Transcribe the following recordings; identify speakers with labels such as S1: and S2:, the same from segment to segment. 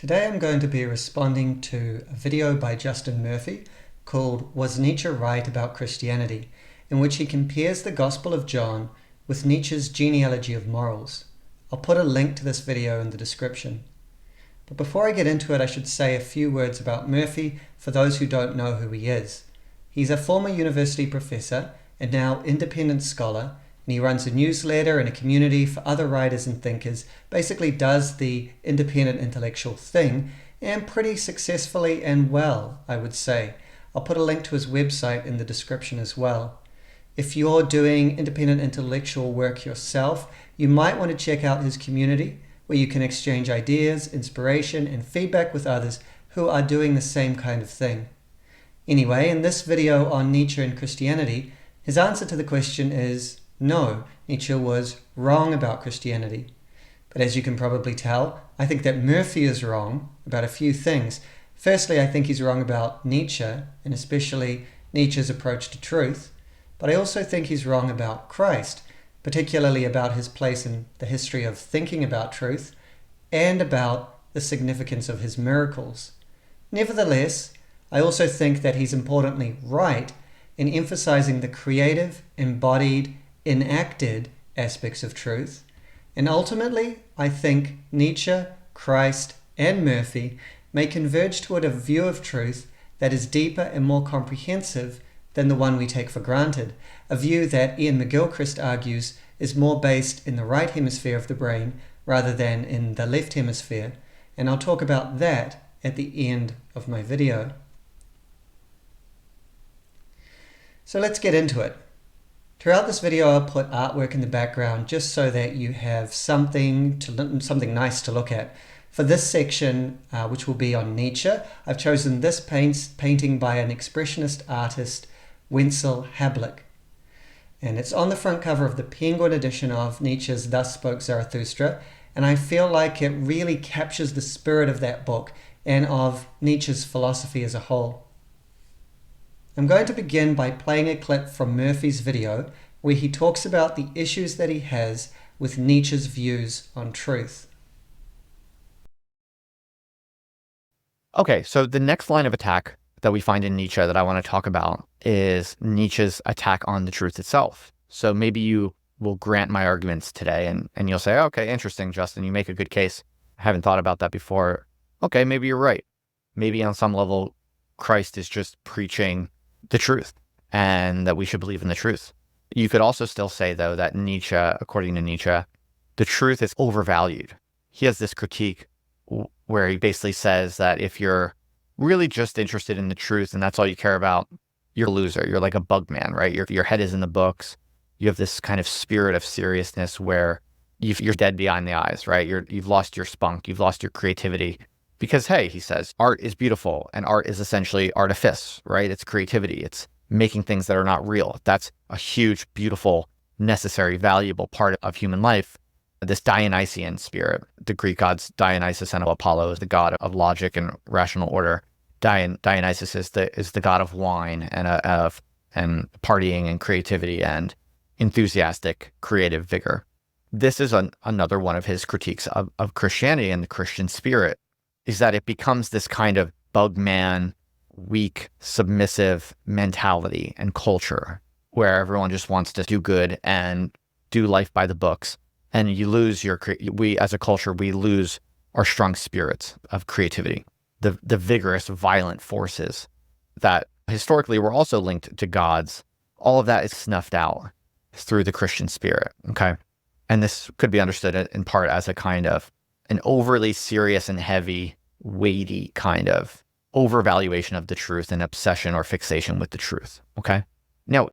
S1: Today I'm going to be responding to a video by Justin Murphy called Was Nietzsche Right About Christianity?, in which he compares the Gospel of John with Nietzsche's Genealogy of Morals. I'll put a link to this video in the description. But before I get into it, I should say a few words about Murphy for those who don't know who he is. He's a former university professor and now independent scholar, and he runs a newsletter and a community for other writers and thinkers, basically does the independent intellectual thing, and pretty successfully and well, I would say. I'll put a link to his website in the description as well. If you're doing independent intellectual work yourself, you might want to check out his community, where you can exchange ideas, inspiration, and feedback with others who are doing the same kind of thing. Anyway, in this video on Nietzsche and Christianity, his answer to the question is no, Nietzsche was wrong about Christianity. But as you can probably tell, I think that Murphy is wrong about a few things. Firstly, I think he's wrong about Nietzsche, and especially Nietzsche's approach to truth. But I also think he's wrong about Christ, particularly about his place in the history of thinking about truth, and about the significance of his miracles. Nevertheless, I also think that he's importantly right in emphasizing the creative, embodied, enacted aspects of truth. And ultimately, I think Nietzsche, Christ, and Murphy may converge toward a view of truth that is deeper and more comprehensive than the one we take for granted, a view that McGilchrist argues is more based in the right hemisphere of the brain rather than in the left hemisphere, and I'll talk about that at the end of my video. So let's get into it. Throughout this video, I'll put artwork in the background just so that you have something nice to look at. For this section, which will be on Nietzsche, I've chosen this painting by an expressionist artist, Wenzel Hablich. And it's on the front cover of the Penguin edition of Nietzsche's Thus Spoke Zarathustra, and I feel like it really captures the spirit of that book and of Nietzsche's philosophy as a whole. I'm going to begin by playing a clip from Murphy's video where he talks about the issues that he has with Nietzsche's views on truth.
S2: Okay, so the next line of attack that we find in Nietzsche that I want to talk about is Nietzsche's attack on the truth itself. So maybe you will grant my arguments today and you'll say, okay, interesting, Justin, you make a good case. I haven't thought about that before. Okay, maybe you're right. Maybe on some level, Christ is just preaching the truth and that we should believe in the truth. You could also still say, though, that Nietzsche, according to Nietzsche, the truth is overvalued. He has this critique where he basically says that if you're really just interested in the truth and that's all you care about, you're a loser. You're like a bug man, right? Your head is in the books. You have this kind of spirit of seriousness where you're dead behind the eyes, right? You've lost your spunk. You've lost your creativity. Because, hey, he says, art is beautiful and art is essentially artifice, right? It's creativity. It's making things that are not real. That's a huge, beautiful, necessary, valuable part of human life. This Dionysian spirit, the Greek gods Dionysus and Apollo is the god of logic and rational order. Dionysus is the god of wine and partying and creativity and enthusiastic, creative vigor. This is another one of his critiques of Christianity and the Christian spirit, is that it becomes this kind of bug man, weak, submissive mentality and culture where everyone just wants to do good and do life by the books. And you lose we as a culture, we lose our strong spirits of creativity, the vigorous, violent forces that historically were also linked to gods. All of that is snuffed out through the Christian spirit, okay? And this could be understood in part as a kind of an overly serious and heavy, weighty kind of overvaluation of the truth and obsession or fixation with the truth, okay? Now,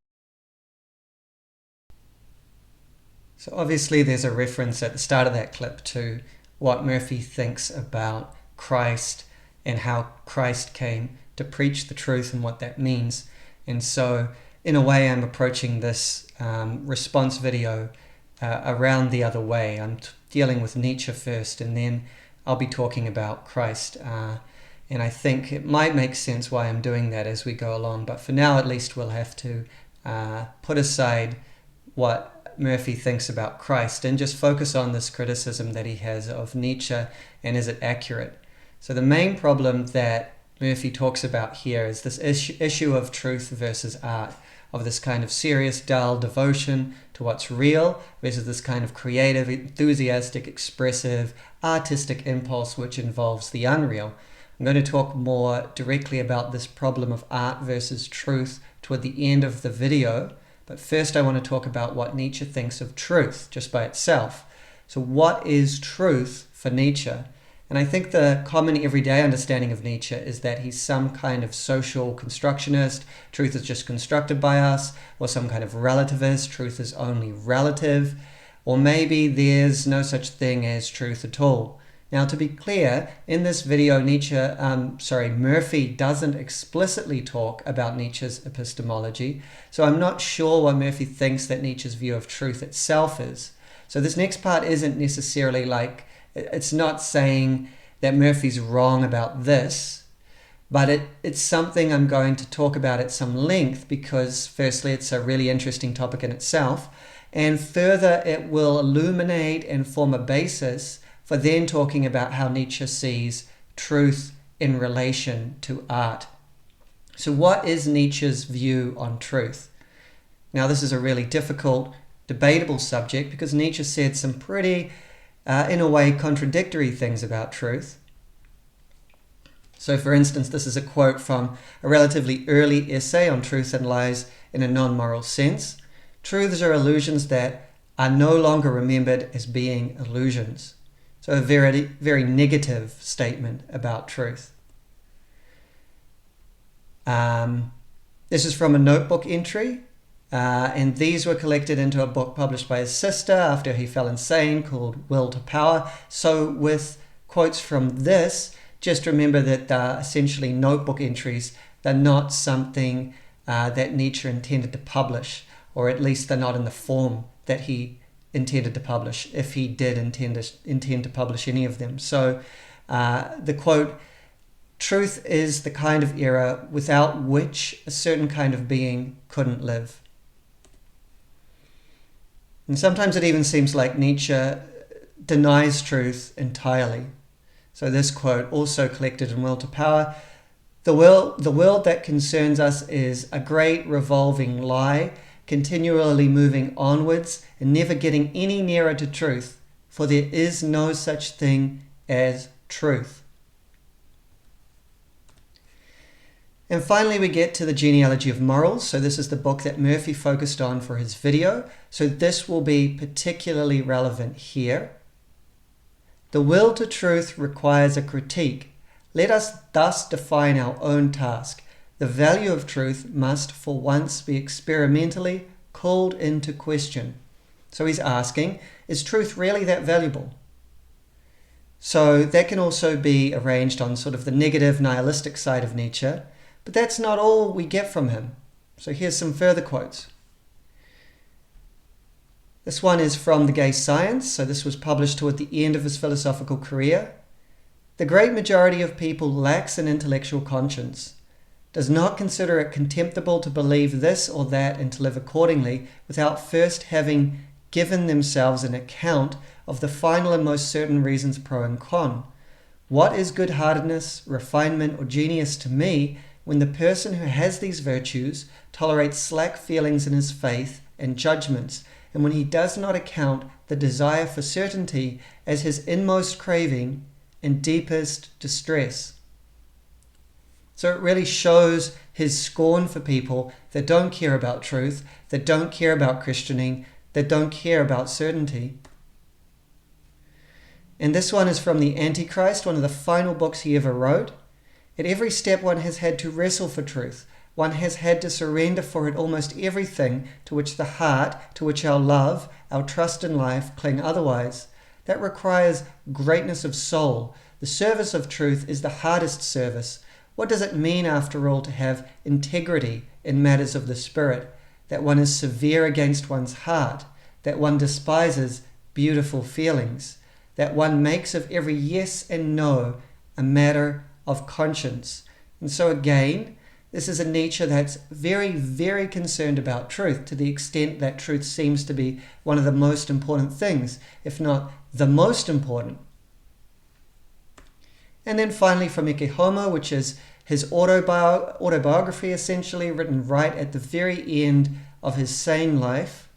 S1: so obviously there's a reference at the start of that clip to what Murphy thinks about Christ and how Christ came to preach the truth and what that means. And so in a way I'm approaching this response video around the other way. I'm dealing with Nietzsche first and then I'll be talking about Christ. And I think it might make sense why I'm doing that as we go along. But for now, at least, we'll have to put aside what Murphy thinks about Christ and just focus on this criticism that he has of Nietzsche and is it accurate. So the main problem that Murphy talks about here is this issue of truth versus art, of this kind of serious, dull devotion to what's real versus this kind of creative, enthusiastic, expressive, artistic impulse which involves the unreal. I'm going to talk more directly about this problem of art versus truth toward the end of the video, but first I want to talk about what Nietzsche thinks of truth just by itself. So what is truth for Nietzsche? And I think the common everyday understanding of Nietzsche is that he's some kind of social constructionist, truth is just constructed by us, or some kind of relativist, truth is only relative, or maybe there's no such thing as truth at all. Now, to be clear, in this video, Murphy doesn't explicitly talk about Nietzsche's epistemology, so I'm not sure what Murphy thinks that Nietzsche's view of truth itself is. So this next part isn't necessarily like, it's not saying that Murphy's wrong about this, but it's something I'm going to talk about at some length because, firstly, it's a really interesting topic in itself, and further, it will illuminate and form a basis for then talking about how Nietzsche sees truth in relation to art. So what is Nietzsche's view on truth? Now, this is a really difficult, debatable subject because Nietzsche said some pretty in a way, contradictory things about truth. So, for instance, this is a quote from a relatively early essay on truth and lies in a non-moral sense. Truths are illusions that are no longer remembered as being illusions. So a very, very negative statement about truth. This is from a notebook entry. And these were collected into a book published by his sister after he fell insane called Will to Power. So with quotes from this, just remember that they're essentially notebook entries. They're not something that Nietzsche intended to publish, or at least they're not in the form that he intended to publish, if he did intend to publish any of them. So the quote, "Truth is the kind of error without which a certain kind of being couldn't live." And sometimes it even seems like Nietzsche denies truth entirely. So this quote, also collected in Will to Power, the world that concerns us is a great revolving lie, continually moving onwards and never getting any nearer to truth, for there is no such thing as truth. And finally, we get to the Genealogy of Morals. So this is the book that Murphy focused on for his video. So this will be particularly relevant here. The will to truth requires a critique. Let us thus define our own task. The value of truth must for once be experimentally called into question. So he's asking, is truth really that valuable? So that can also be arranged on sort of the negative nihilistic side of Nietzsche. But that's not all we get from him. So here's some further quotes. This one is from The Gay Science. So this was published toward the end of his philosophical career. The great majority of people lacks an intellectual conscience, does not consider it contemptible to believe this or that and to live accordingly without first having given themselves an account of the final and most certain reasons pro and con. What is good-heartedness, refinement, or genius to me when the person who has these virtues tolerates slack feelings in his faith and judgments, and when he does not account the desire for certainty as his inmost craving and deepest distress? So it really shows his scorn for people that don't care about truth, that don't care about Christianing, that don't care about certainty. And this one is from The Antichrist, one of the final books he ever wrote. At every step one has had to wrestle for truth. One has had to surrender for it almost everything to which the heart, to which our love, our trust in life cling otherwise. That requires greatness of soul. The service of truth is the hardest service. What does it mean, after all, to have integrity in matters of the spirit? That one is severe against one's heart, that one despises beautiful feelings, that one makes of every yes and no a matter of conscience. And so again, this is a Nietzsche that's very, very concerned about truth, to the extent that truth seems to be one of the most important things, if not the most important. And then finally from Ecce Homo, which is his autobiography essentially, written right at the very end of his sane life.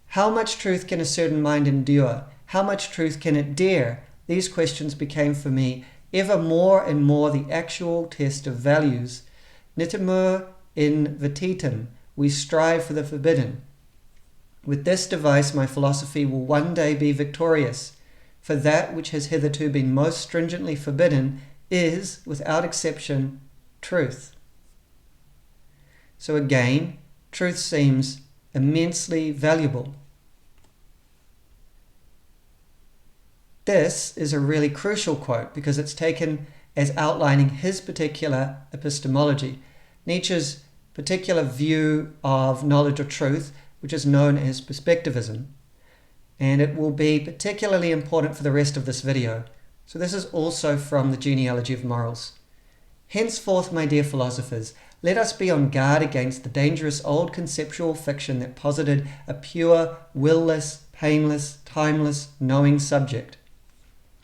S1: How much truth can a certain mind endure? How much truth can it dare? These questions became for me ever more and more the actual test of values. Nitimur in vetitum, we strive for the forbidden. With this device my philosophy will one day be victorious, for that which has hitherto been most stringently forbidden is, without exception, truth. So again, truth seems immensely valuable. This is a really crucial quote because it's taken as outlining his particular epistemology, Nietzsche's particular view of knowledge or truth, which is known as perspectivism. And it will be particularly important for the rest of this video. So this is also from the Genealogy of Morals. Henceforth, my dear philosophers, let us be on guard against the dangerous old conceptual fiction that posited a pure, will-less, painless, timeless, knowing subject.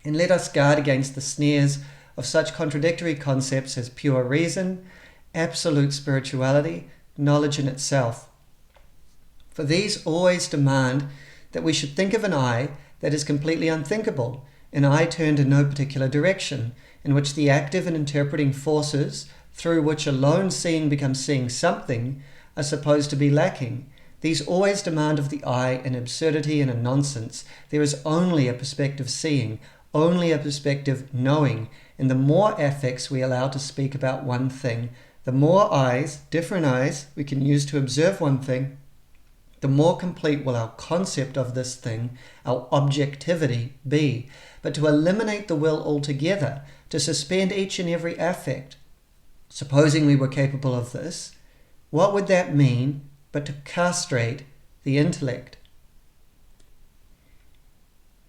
S1: And let us guard against the snares of such contradictory concepts as pure reason, absolute spirituality, knowledge in itself. For these always demand that we should think of an I that is completely unthinkable, an I turned in no particular direction, in which the active and interpreting forces, through which alone seeing becomes seeing something, are supposed to be lacking. These always demand of the I an absurdity and a nonsense. There is only a perspective seeing, only a perspective knowing, and the more affects we allow to speak about one thing, the more eyes, different eyes, we can use to observe one thing, the more complete will our concept of this thing, our objectivity, be. But to eliminate the will altogether, to suspend each and every affect, supposing we were capable of this, what would that mean but to castrate the intellect?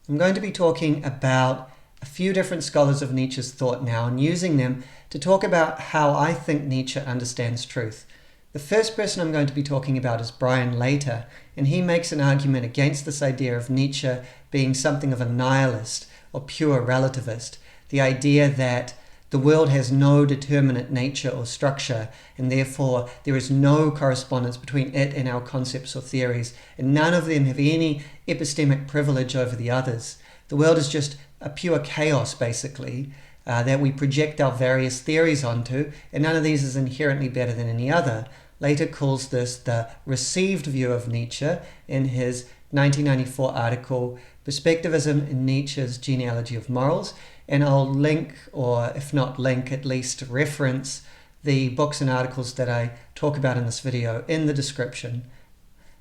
S1: I'm going to be talking about a few different scholars of Nietzsche's thought now and using them to talk about how I think Nietzsche understands truth. The first person I'm going to be talking about is Brian Leiter, and he makes an argument against this idea of Nietzsche being something of a nihilist or pure relativist, the idea that the world has no determinate nature or structure, and therefore there is no correspondence between it and our concepts or theories, and none of them have any epistemic privilege over the others. The world is just a pure chaos, basically, that we project our various theories onto, and none of these is inherently better than any other. Leiter calls this the received view of Nietzsche in his 1994 article, Perspectivism in Nietzsche's Genealogy of Morals, and I'll link, or if not link, at least reference the books and articles that I talk about in this video in the description.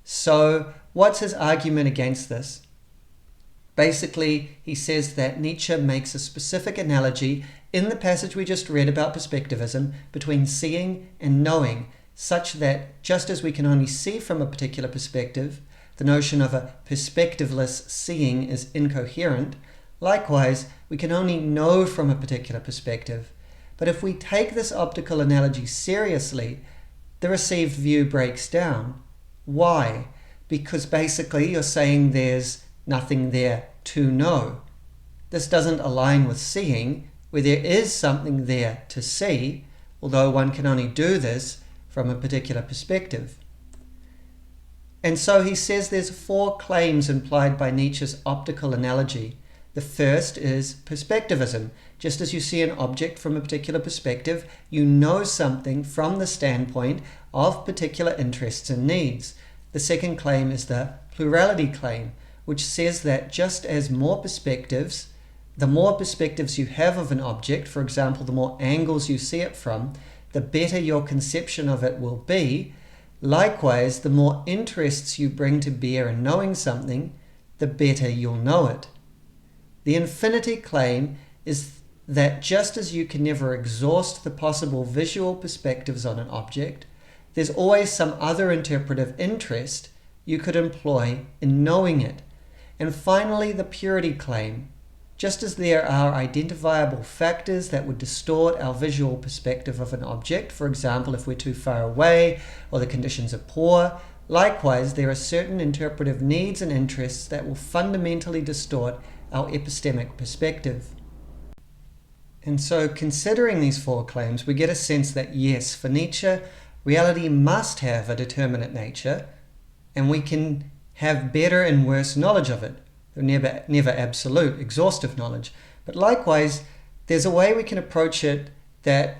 S1: So what's his argument against this? Basically, he says that Nietzsche makes a specific analogy in the passage we just read about perspectivism between seeing and knowing, such that just as we can only see from a particular perspective, the notion of a perspectiveless seeing is incoherent. Likewise, we can only know from a particular perspective. But if we take this optical analogy seriously, the received view breaks down. Why? Because basically you're saying there's nothing there to know. This doesn't align with seeing, where there is something there to see, although one can only do this from a particular perspective. And so he says there's 4 claims implied by Nietzsche's optical analogy. The first is perspectivism. Just as you see an object from a particular perspective, you know something from the standpoint of particular interests and needs. The second claim is the plurality claim, which says that just as the more perspectives you have of an object, for example, the more angles you see it from, the better your conception of it will be. Likewise, the more interests you bring to bear in knowing something, the better you'll know it. The infinity claim is that just as you can never exhaust the possible visual perspectives on an object, there's always some other interpretive interest you could employ in knowing it. And finally, the purity claim. Just as there are identifiable factors that would distort our visual perspective of an object, for example, if we're too far away or the conditions are poor, likewise, there are certain interpretive needs and interests that will fundamentally distort our epistemic perspective. And so considering these four claims, we get a sense that yes, for Nietzsche, reality must have a determinate nature, and we can have better and worse knowledge of it. Never absolute, exhaustive knowledge. But likewise, there's ways that we can approach it that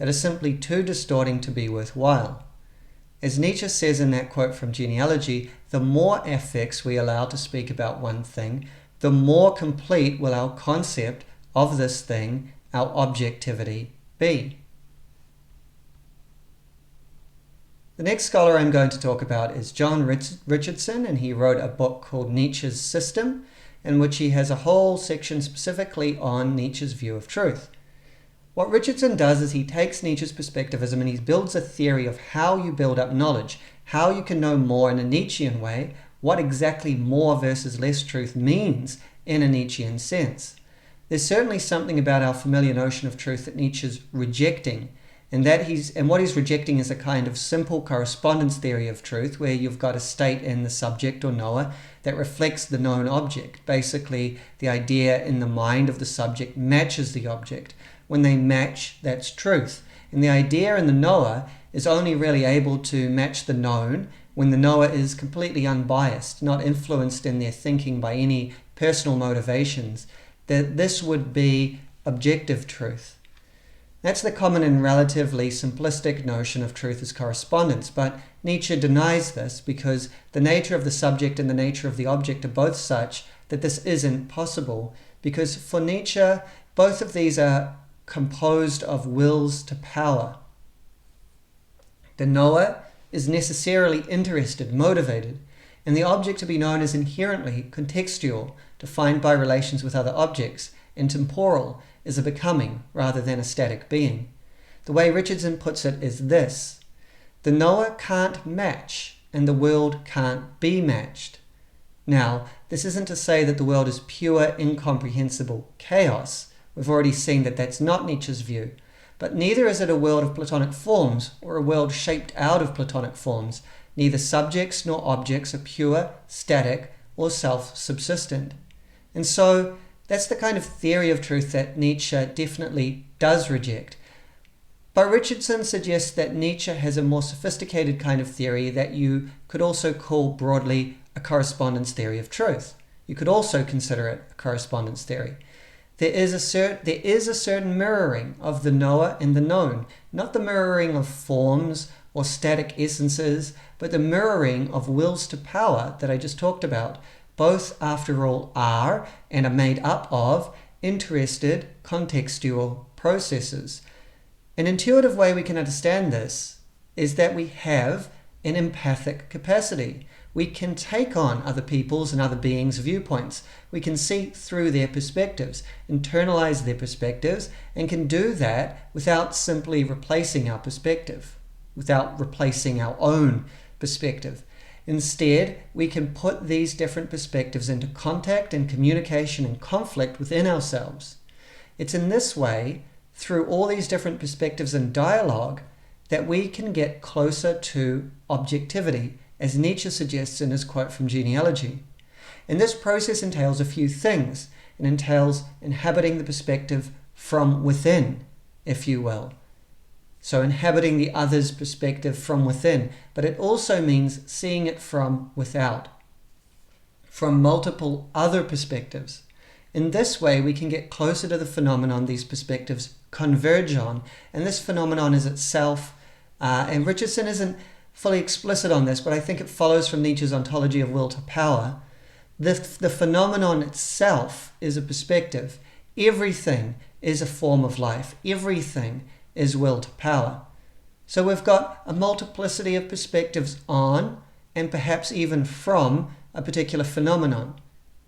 S1: are simply too distorting to be worthwhile. As Nietzsche says in that quote from Genealogy, the more affects we allow to speak about one thing, the more complete will our concept of this thing, our objectivity, be. The next scholar I'm going to talk about is John Richardson, and he wrote a book called Nietzsche's System, in which he has a whole section specifically on Nietzsche's view of truth. What Richardson does is he takes Nietzsche's perspectivism and he builds a theory of how you build up knowledge, how you can know more in a Nietzschean way, what exactly more versus less truth means in a Nietzschean sense. There's certainly something about our familiar notion of truth that Nietzsche's rejecting, and what he's rejecting is a kind of simple correspondence theory of truth where you've got a state in the subject or knower that reflects the known object. Basically, the idea in the mind of the subject matches the object. When they match, that's truth. And the idea in the knower is only really able to match the known when the knower is completely unbiased, not influenced in their thinking by any personal motivations. That this would be objective truth. That's the common and relatively simplistic notion of truth as correspondence, but Nietzsche denies this because the nature of the subject and the nature of the object are both such that this isn't possible, because for Nietzsche, both of these are composed of wills to power. The knower is necessarily interested, motivated, and the object to be known is inherently contextual, defined by relations with other objects, and temporal, is a becoming rather than a static being. The way Richardson puts it is this: the knower can't match and the world can't be matched. Now, this isn't to say that the world is pure, incomprehensible chaos. We've already seen that that's not Nietzsche's view. But neither is it a world of Platonic forms or a world shaped out of Platonic forms. Neither subjects nor objects are pure, static, or self-subsistent. And so that's the kind of theory of truth that Nietzsche definitely does reject. But Richardson suggests that Nietzsche has a more sophisticated kind of theory that you could also call broadly a correspondence theory of truth. You could also consider it a correspondence theory. There is a certain mirroring of the knower and the known, not the mirroring of forms or static essences, but the mirroring of wills to power that I just talked about. Both, after all, are and are made up of interested, contextual processes. An intuitive way we can understand this is that we have an empathic capacity. We can take on other people's and other beings' viewpoints. We can see through their perspectives, internalize their perspectives, and can do that without simply replacing our perspective, without replacing our own perspective. Instead, we can put these different perspectives into contact and communication and conflict within ourselves. It's in this way, through all these different perspectives and dialogue, that we can get closer to objectivity, as Nietzsche suggests in his quote from Genealogy. And this process entails a few things. It entails inhabiting the perspective from within, if you will. So inhabiting the other's perspective from within, but it also means seeing it from without, from multiple other perspectives. In this way, we can get closer to the phenomenon these perspectives converge on, and this phenomenon is itself, and Richardson isn't fully explicit on this, but I think it follows from Nietzsche's ontology of will to power. The phenomenon itself is a perspective. Everything is a form of life. Everything is will to power. So we've got a multiplicity of perspectives on, and perhaps even from, a particular phenomenon.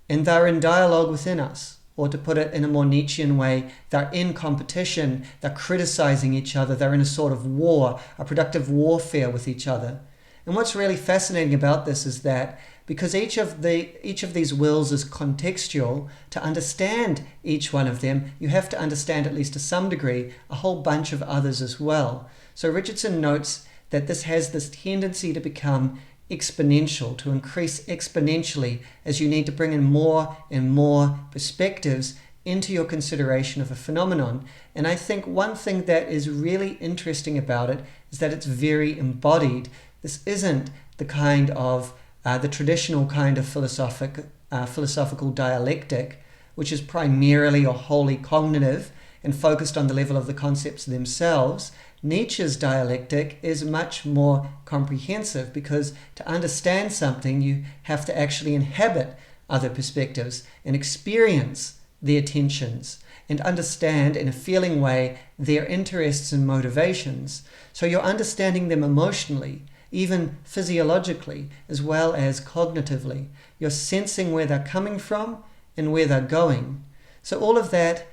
S1: And they're in dialogue within us. Or to put it in a more Nietzschean way, they're in competition, they're criticizing each other, they're in a sort of war, a productive warfare with each other. And what's really fascinating about this is that because each of these wills is contextual, to understand each one of them, you have to understand, at least to some degree, a whole bunch of others as well. So Richardson notes that this has this tendency to become exponential, to increase exponentially as you need to bring in more and more perspectives into your consideration of a phenomenon. And I think one thing that is really interesting about it is that it's very embodied. This isn't the kind of the traditional kind of philosophical dialectic, which is primarily or wholly cognitive and focused on the level of the concepts themselves. Nietzsche's dialectic is much more comprehensive, because to understand something you have to actually inhabit other perspectives and experience their tensions and understand in a feeling way their interests and motivations. So you're understanding them emotionally, even physiologically, as well as cognitively. You're sensing where they're coming from and where they're going. So all of that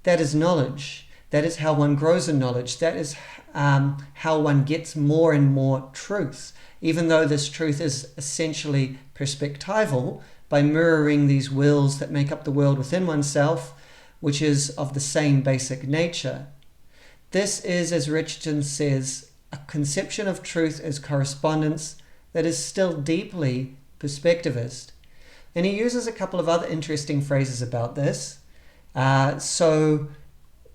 S1: is knowledge. That is how one grows in knowledge. That is how one gets more and more truth, even though this truth is essentially perspectival, by mirroring these wills that make up the world within oneself, which is of the same basic nature. This is, as Richardson says, a conception of truth as correspondence that is still deeply perspectivist. And he uses a couple of other interesting phrases about this. So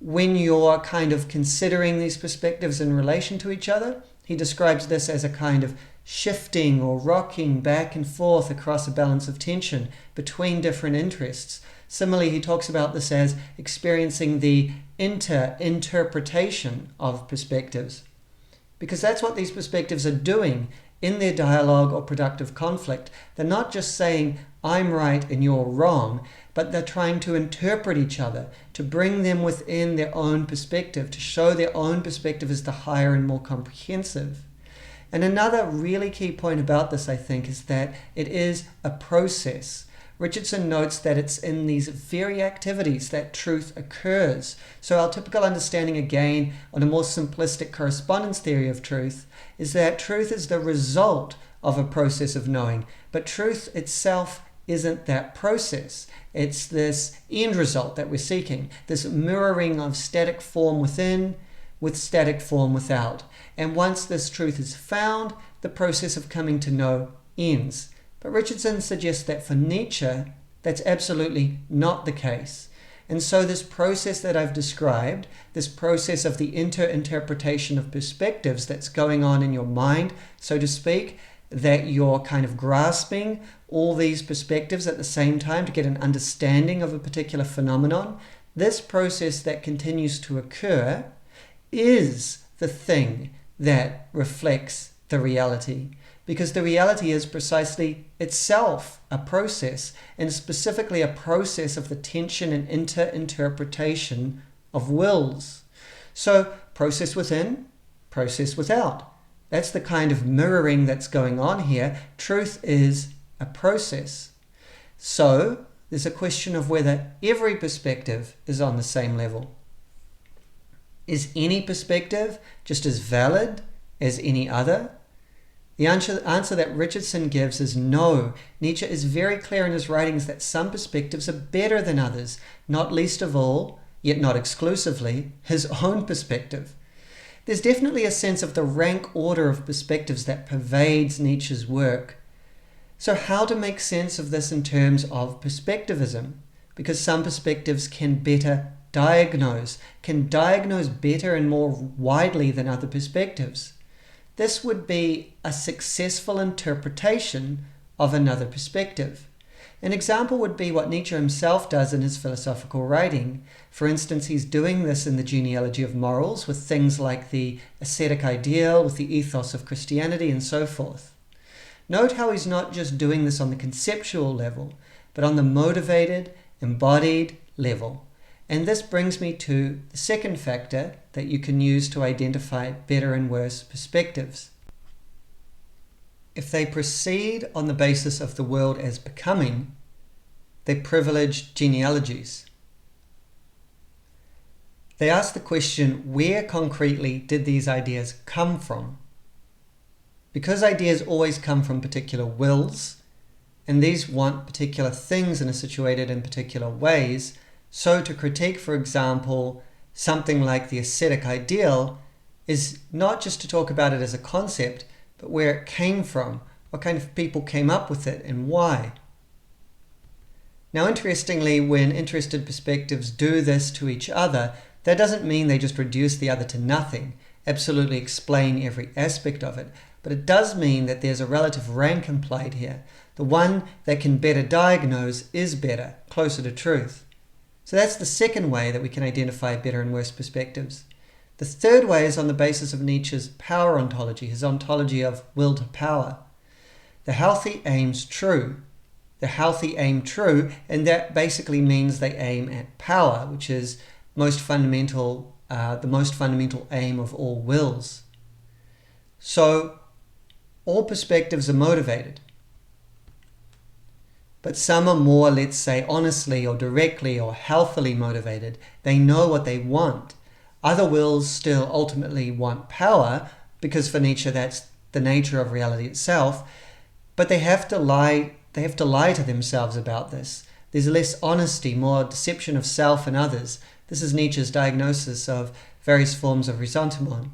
S1: when you're kind of considering these perspectives in relation to each other, he describes this as a kind of shifting or rocking back and forth across a balance of tension between different interests. Similarly, he talks about this as experiencing the interpretation of perspectives, because that's what these perspectives are doing in their dialogue or productive conflict. They're not just saying, I'm right and you're wrong, but they're trying to interpret each other, to bring them within their own perspective, to show their own perspective as the higher and more comprehensive. And another really key point about this, I think, is that it is a process. Richardson notes that it's in these very activities that truth occurs. So our typical understanding, again, on a more simplistic correspondence theory of truth, is that truth is the result of a process of knowing. But truth itself isn't that process. It's this end result that we're seeking, this mirroring of static form within with static form without. And once this truth is found, the process of coming to know ends. But Richardson suggests that for Nietzsche, that's absolutely not the case. And so this process that I've described, this process of the interpretation of perspectives that's going on in your mind, so to speak, that you're kind of grasping all these perspectives at the same time to get an understanding of a particular phenomenon, this process that continues to occur is the thing that reflects the reality. Because the reality is precisely itself a process, and specifically a process of the tension and interpretation of wills. So process within, process without. That's the kind of mirroring that's going on here. Truth is a process. So there's a question of whether every perspective is on the same level. Is any perspective just as valid as any other? The answer that Richardson gives is no. Nietzsche is very clear in his writings that some perspectives are better than others, not least of all, yet not exclusively, his own perspective. There's definitely a sense of the rank order of perspectives that pervades Nietzsche's work. So how to make sense of this in terms of perspectivism? Because some perspectives can diagnose better and more widely than other perspectives. This would be a successful interpretation of another perspective. An example would be what Nietzsche himself does in his philosophical writing. For instance, he's doing this in the Genealogy of Morals with things like the ascetic ideal, with the ethos of Christianity, and so forth. Note how he's not just doing this on the conceptual level, but on the motivated, embodied level. And this brings me to the second factor that you can use to identify better and worse perspectives. If they proceed on the basis of the world as becoming, they privilege genealogies. They ask the question, where concretely did these ideas come from? Because ideas always come from particular wills, and these want particular things and are situated in particular ways, so to critique, for example, something like the ascetic ideal is not just to talk about it as a concept, but where it came from, What kind of people came up with it and why? Now, interestingly, when interested perspectives do this to each other, that doesn't mean they just reduce the other to nothing, absolutely explain every aspect of it, but it does mean that there's a relative rank implied here. The one that can better diagnose is better, closer to truth. So that's the second way that we can identify better and worse perspectives. The third way is on the basis of Nietzsche's power ontology, his ontology of will to power. The healthy aims true. The healthy aim true, and that basically means they aim at power, which is the most fundamental aim of all wills. So all perspectives are motivated, but some are more, let's say, honestly or directly or healthily motivated. They know what they want. Other wills still ultimately want power, because for Nietzsche that's the nature of reality itself, but they have to lie to themselves about this. There's less honesty, more deception of self and others. This is Nietzsche's diagnosis of various forms of ressentiment.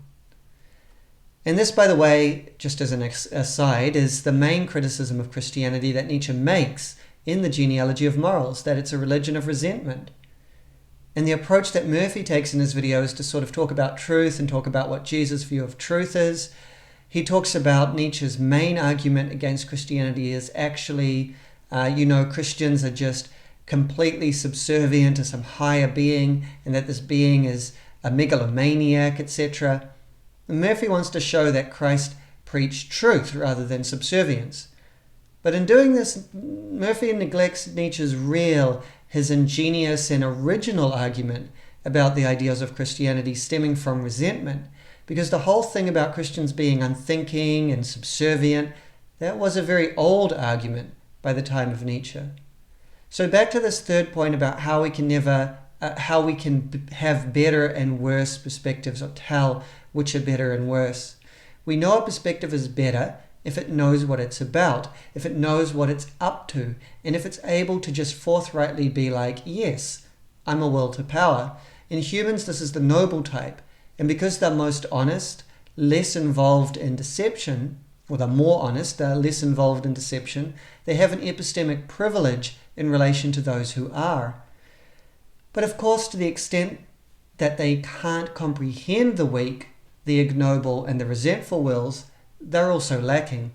S1: And this, by the way, just as an aside, is the main criticism of Christianity that Nietzsche makes in the Genealogy of Morals, that it's a religion of resentment. And the approach that Murphy takes in his video is to sort of talk about truth and talk about what Jesus' view of truth is. He talks about Nietzsche's main argument against Christianity is actually, Christians are just completely subservient to some higher being, and that this being is a megalomaniac, etc. And Murphy wants to show that Christ preached truth rather than subservience. But in doing this, Murphy neglects Nietzsche's real, his ingenious and original argument about the ideals of Christianity stemming from resentment, because the whole thing about Christians being unthinking and subservient, that was a very old argument by the time of Nietzsche. So back to this third point about how we can have better and worse perspectives, or tell which are better and worse. We know a perspective is better if it knows what it's about, if it knows what it's up to, and if it's able to just forthrightly be like, yes, I'm a will to power. In humans, this is the noble type. And because they're most honest, less involved in deception, or they're more honest, they're less involved in deception, they have an epistemic privilege in relation to those who are. But of course, to the extent that they can't comprehend the weak, the ignoble, and the resentful wills, they're also lacking.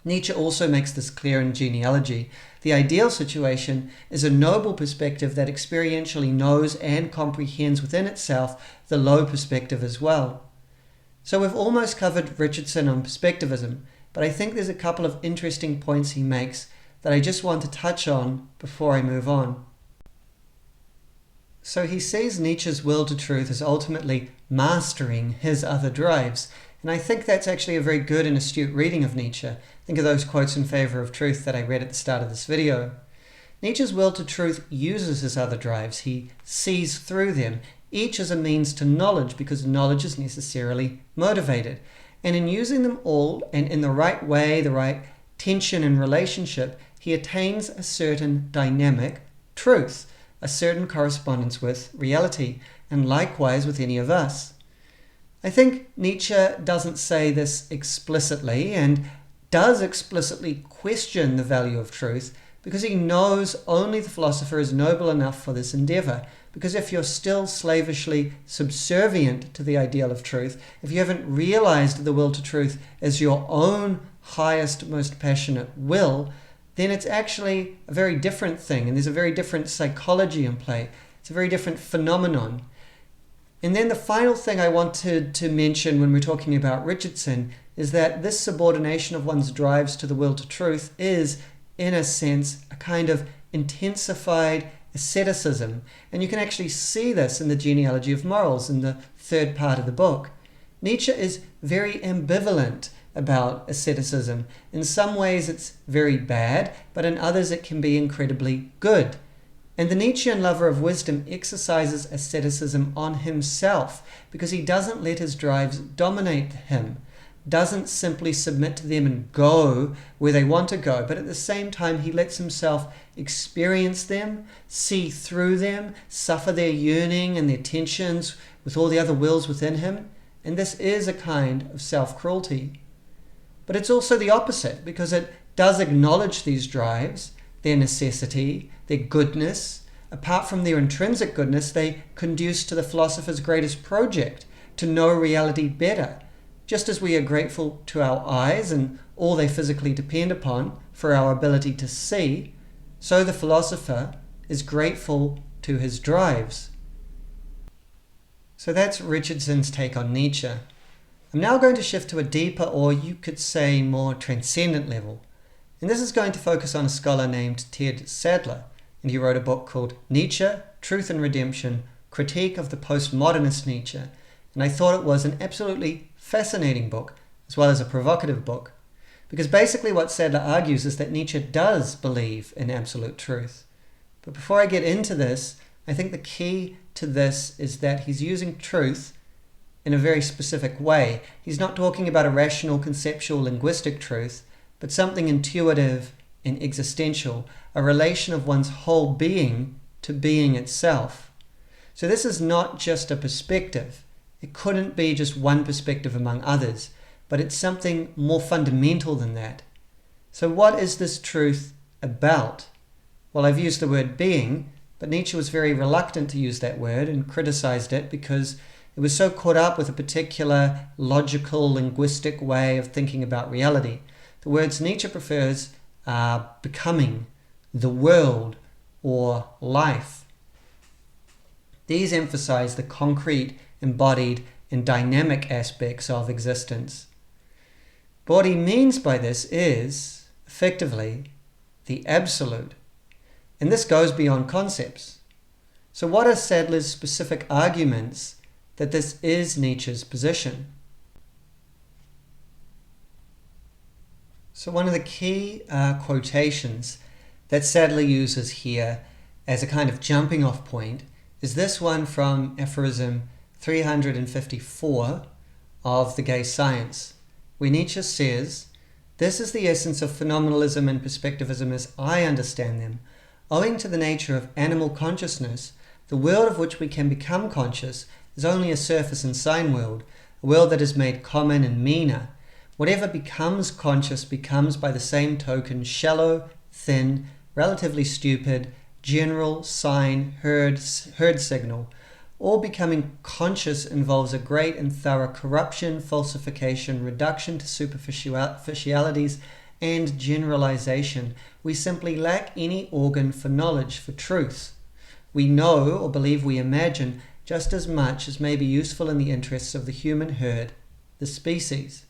S1: Nietzsche also makes this clear in Genealogy. The ideal situation is a noble perspective that experientially knows and comprehends within itself the low perspective as well. So we've almost covered Richardson on perspectivism, but I think there's a couple of interesting points he makes that I just want to touch on before I move on. So he sees Nietzsche's will to truth as ultimately mastering his other drives. And I think that's actually a very good and astute reading of Nietzsche. Think of those quotes in favor of truth that I read at the start of this video. Nietzsche's will to truth uses his other drives. He sees through them, each as a means to knowledge, because knowledge is necessarily motivated. And in using them all, and in the right way, the right tension and relationship, he attains a certain dynamic truth, a certain correspondence with reality, and likewise with any of us. I think Nietzsche doesn't say this explicitly, and does explicitly question the value of truth, because he knows only the philosopher is noble enough for this endeavor. Because if you're still slavishly subservient to the ideal of truth, if you haven't realized the will to truth as your own highest, most passionate will, then it's actually a very different thing, and there's a very different psychology in play. It's a very different phenomenon. And then the final thing I wanted to mention when we're talking about Richardson is that this subordination of one's drives to the will to truth is, in a sense, a kind of intensified asceticism. And you can actually see this in the Genealogy of Morals in the third part of the book. Nietzsche is very ambivalent about asceticism. In some ways it's very bad, but in others it can be incredibly good. And the Nietzschean lover of wisdom exercises asceticism on himself because he doesn't let his drives dominate him, doesn't simply submit to them and go where they want to go, but at the same time he lets himself experience them, see through them, suffer their yearning and their tensions with all the other wills within him. And this is a kind of self-cruelty. but it's also the opposite, because it does acknowledge these drives, their necessity, their goodness. Apart from their intrinsic goodness, they conduce to the philosopher's greatest project, to know reality better. Just as we are grateful to our eyes and all they physically depend upon for our ability to see, so the philosopher is grateful to his drives. So that's Richardson's take on Nietzsche. I'm now going to shift to a deeper, or you could say more transcendent level. And this is going to focus on a scholar named Ted Sadler. And he wrote a book called Nietzsche, Truth and Redemption, Critique of the Postmodernist Nietzsche. And I thought it was an absolutely fascinating book, as well as a provocative book. Because basically what Sadler argues is that Nietzsche does believe in absolute truth. But before I get into this, I think the key to this is that he's using truth in a very specific way. He's not talking about a rational, conceptual, linguistic truth, but something intuitive and existential, a relation of one's whole being to being itself. So this is not just a perspective. It couldn't be just one perspective among others, but it's something more fundamental than that. So what is this truth about? Well, I've used the word being, but Nietzsche was very reluctant to use that word and criticized it because it was so caught up with a particular logical, linguistic way of thinking about reality. The words Nietzsche prefers are becoming, the world, or life. These emphasize the concrete, embodied, and dynamic aspects of existence. But what he means by this is, effectively, the absolute. And this goes beyond concepts. So what are Sadler's specific arguments that this is Nietzsche's position? So one of the key quotations that Sadler uses here as a kind of jumping off point is this one from aphorism 354 of The Gay Science, where Nietzsche says, "This is the essence of phenomenalism and perspectivism as I understand them. Owing to the nature of animal consciousness, the world of which we can become conscious is only a surface and sign world, a world that is made common and meaner. Whatever becomes conscious becomes by the same token shallow, thin, relatively stupid, general, sign, herd signal. All becoming conscious involves a great and thorough corruption, falsification, reduction to superficialities, and generalization. We simply lack any organ for knowledge, for truth. We know, or believe we imagine, just as much as may be useful in the interests of the human herd, the species."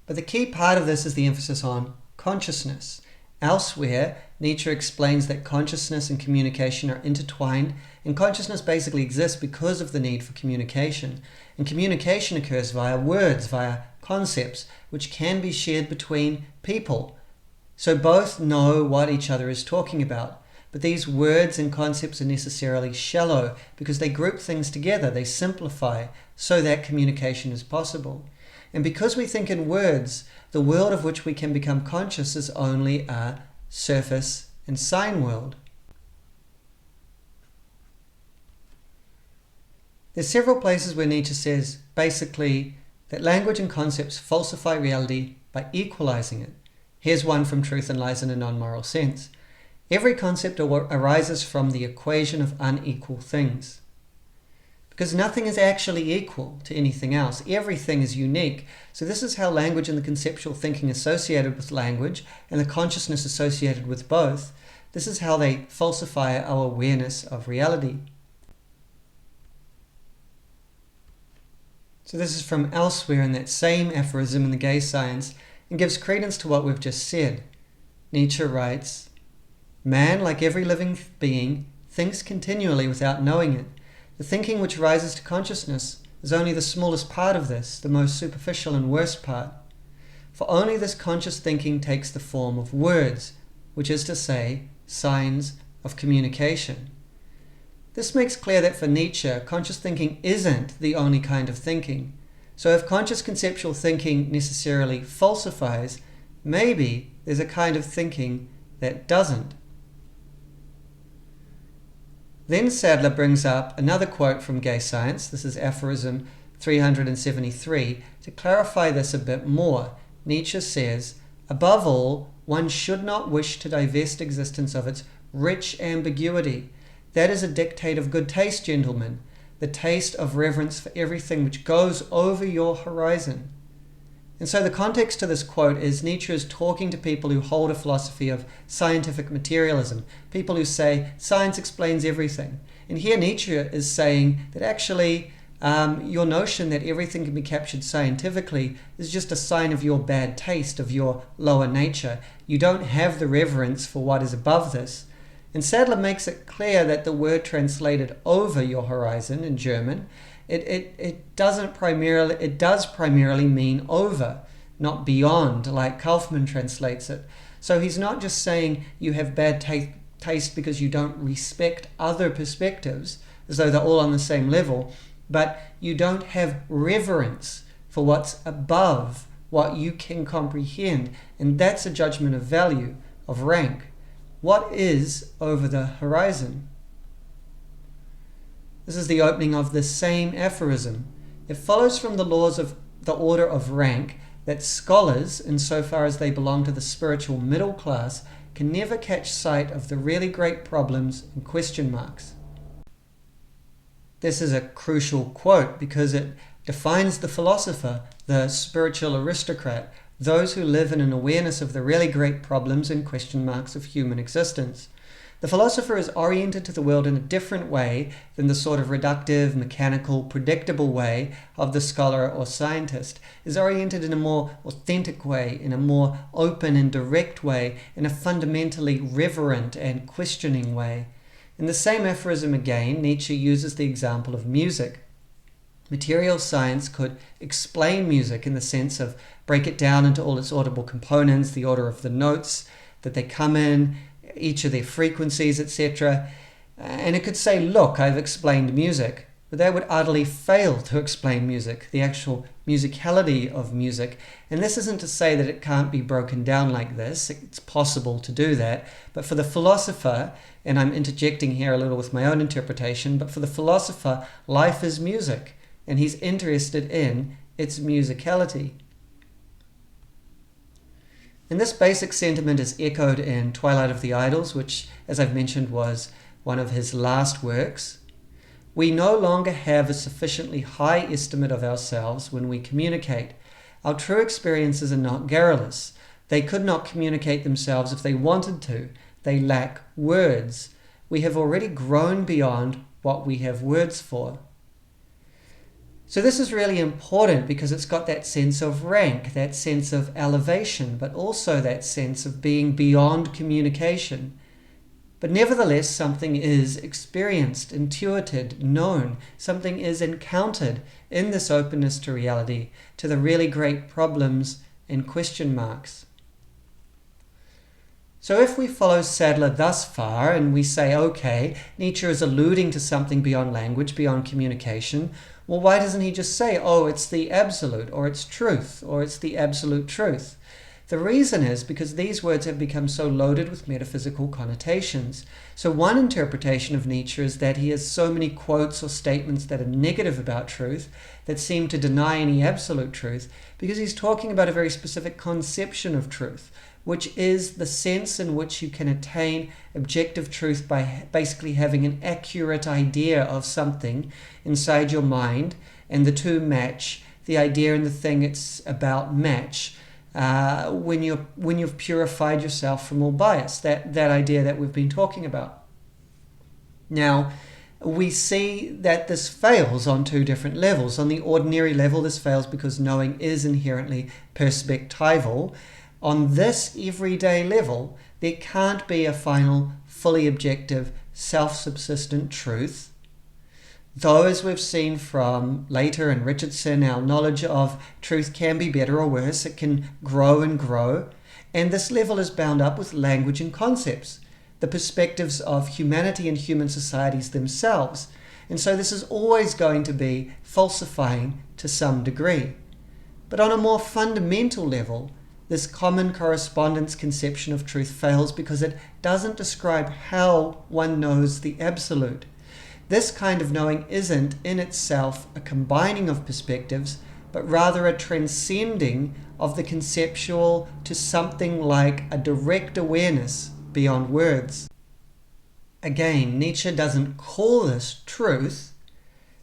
S1: But the key part of this is the emphasis on consciousness. Elsewhere, Nietzsche explains that consciousness and communication are intertwined, and consciousness basically exists because of the need for communication. And communication occurs via words, via concepts, which can be shared between people. So both know what each other is talking about. But these words and concepts are necessarily shallow because they group things together, they simplify so that communication is possible. And because we think in words, the world of which we can become conscious is only a surface and sign world. There's several places where Nietzsche says, basically, that language and concepts falsify reality by equalizing it. Here's one from Truth and Lies in a Non-Moral Sense. Every concept arises from the equation of unequal things. Because nothing is actually equal to anything else. Everything is unique. So this is how language and the conceptual thinking associated with language and the consciousness associated with both, this is how they falsify our awareness of reality. So this is from elsewhere in that same aphorism in The Gay Science and gives credence to what we've just said. Nietzsche writes, "Man, like every living being, thinks continually without knowing it. The thinking which rises to consciousness is only the smallest part of this, the most superficial and worst part. For only this conscious thinking takes the form of words, which is to say, signs of communication." This makes clear that for Nietzsche, conscious thinking isn't the only kind of thinking. So if conscious conceptual thinking necessarily falsifies, maybe there's a kind of thinking that doesn't. Then Sadler brings up another quote from Gay Science. This is aphorism 373, to clarify this a bit more, Nietzsche says, "Above all, one should not wish to divest existence of its rich ambiguity. That is a dictate of good taste, gentlemen, the taste of reverence for everything which goes over your horizon." And so the context to this quote is Nietzsche is talking to people who hold a philosophy of scientific materialism, people who say science explains everything. And here Nietzsche is saying that actually your notion that everything can be captured scientifically is just a sign of your bad taste, of your lower nature. You don't have the reverence for what is above this. And Sadler makes it clear that the word translated over your horizon in German, it does primarily mean over, not beyond, like Kaufman translates it. So he's not just saying you have bad taste because you don't respect other perspectives, as though they're all on the same level, but you don't have reverence for what's above what you can comprehend. And that's a judgment of value, of rank. What is over the horizon? This is the opening of the same aphorism. It follows from the laws of the order of rank that scholars, insofar as they belong to the spiritual middle class, can never catch sight of the really great problems and question marks. This is a crucial quote because it defines the philosopher, the spiritual aristocrat, those who live in an awareness of the really great problems and question marks of human existence. The philosopher is oriented to the world in a different way than the sort of reductive, mechanical, predictable way of the scholar or scientist, is oriented in a more authentic way, in a more open and direct way, in a fundamentally reverent and questioning way. In the same aphorism again, Nietzsche uses the example of music. Material science could explain music in the sense of break it down into all its audible components, the order of the notes that they come in, each of their frequencies, etc. And it could say, look, I've explained music. But that would utterly fail to explain music, the actual musicality of music. And this isn't to say that it can't be broken down like this. It's possible to do that. But for the philosopher, and I'm interjecting here a little with my own interpretation, but for the philosopher, life is music, and he's interested in its musicality. And this basic sentiment is echoed in Twilight of the Idols, which, as I've mentioned, was one of his last works. We no longer have a sufficiently high estimate of ourselves when we communicate. Our true experiences are not garrulous. They could not communicate themselves if they wanted to. They lack words. We have already grown beyond what we have words for. So this is really important because it's got that sense of rank, that sense of elevation, but also that sense of being beyond communication. But nevertheless, something is experienced, intuited, known. Something is encountered in this openness to reality, to the really great problems and question marks. So if we follow Sadler thus far and we say, okay, Nietzsche is alluding to something beyond language, beyond communication, well, why doesn't he just say, oh, it's the absolute, or it's truth, or it's the absolute truth? The reason is because these words have become so loaded with metaphysical connotations. So one interpretation of Nietzsche is that he has so many quotes or statements that are negative about truth, that seem to deny any absolute truth, because he's talking about a very specific conception of truth, which is the sense in which you can attain objective truth by basically having an accurate idea of something inside your mind, and the two match, the idea and the thing it's about match, when you've purified yourself from all bias, that idea that we've been talking about. Now, we see that this fails on two different levels. On the ordinary level, this fails because knowing is inherently perspectival. On this everyday level, there can't be a final, fully objective, self-subsistent truth. Though, as we've seen from Leiter and Richardson, our knowledge of truth can be better or worse. It can grow and grow. And this level is bound up with language and concepts, the perspectives of humanity and human societies themselves. And so this is always going to be falsifying to some degree. But on a more fundamental level, this common correspondence conception of truth fails because it doesn't describe how one knows the absolute. This kind of knowing isn't in itself a combining of perspectives, but rather a transcending of the conceptual to something like a direct awareness beyond words. Again, Nietzsche doesn't call this truth,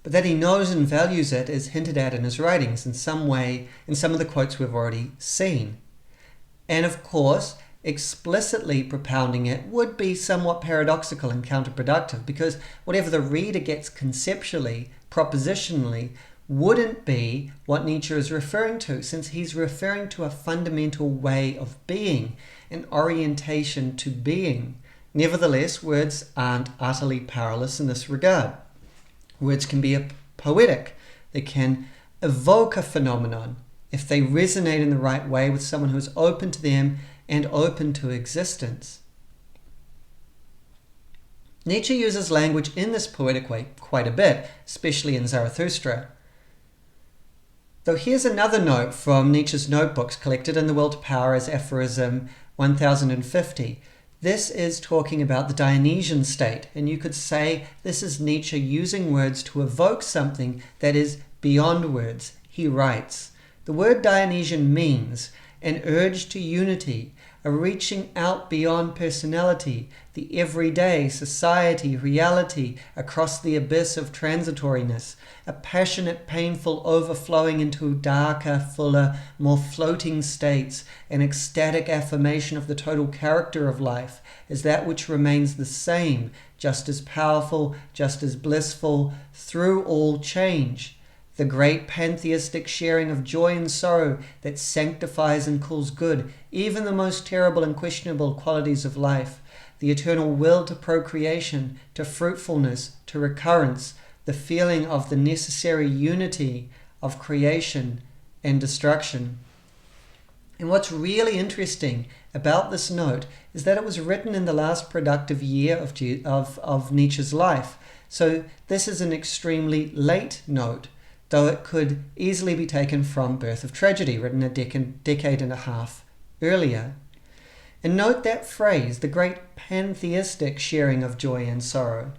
S1: but that he knows and values it is hinted at in his writings in some way, in some of the quotes we've already seen. And of course, explicitly propounding it would be somewhat paradoxical and counterproductive, because whatever the reader gets conceptually, propositionally, wouldn't be what Nietzsche is referring to, since he's referring to a fundamental way of being, an orientation to being. Nevertheless, words aren't utterly powerless in this regard. Words can be poetic. They can evoke a phenomenon if they resonate in the right way with someone who is open to them and open to existence. Nietzsche uses language in this poetic way quite a bit, especially in Zarathustra. Though here's another note from Nietzsche's notebooks collected in The Will to Power as aphorism 1050. This is talking about the Dionysian state, and you could say this is Nietzsche using words to evoke something that is beyond words. He writes, "The word Dionysian means an urge to unity, a reaching out beyond personality, the everyday, society, reality, across the abyss of transitoriness, a passionate, painful overflowing into darker, fuller, more floating states, an ecstatic affirmation of the total character of life as that which remains the same, just as powerful, just as blissful, through all change. The great pantheistic sharing of joy and sorrow that sanctifies and calls good even the most terrible and questionable qualities of life, the eternal will to procreation, to fruitfulness, to recurrence, the feeling of the necessary unity of creation and destruction." And what's really interesting about this note is that it was written in the last productive year of Nietzsche's life. So this is an extremely late note, though it could easily be taken from Birth of Tragedy, written a decade and a half earlier. And note that phrase, the great pantheistic sharing of joy and sorrow.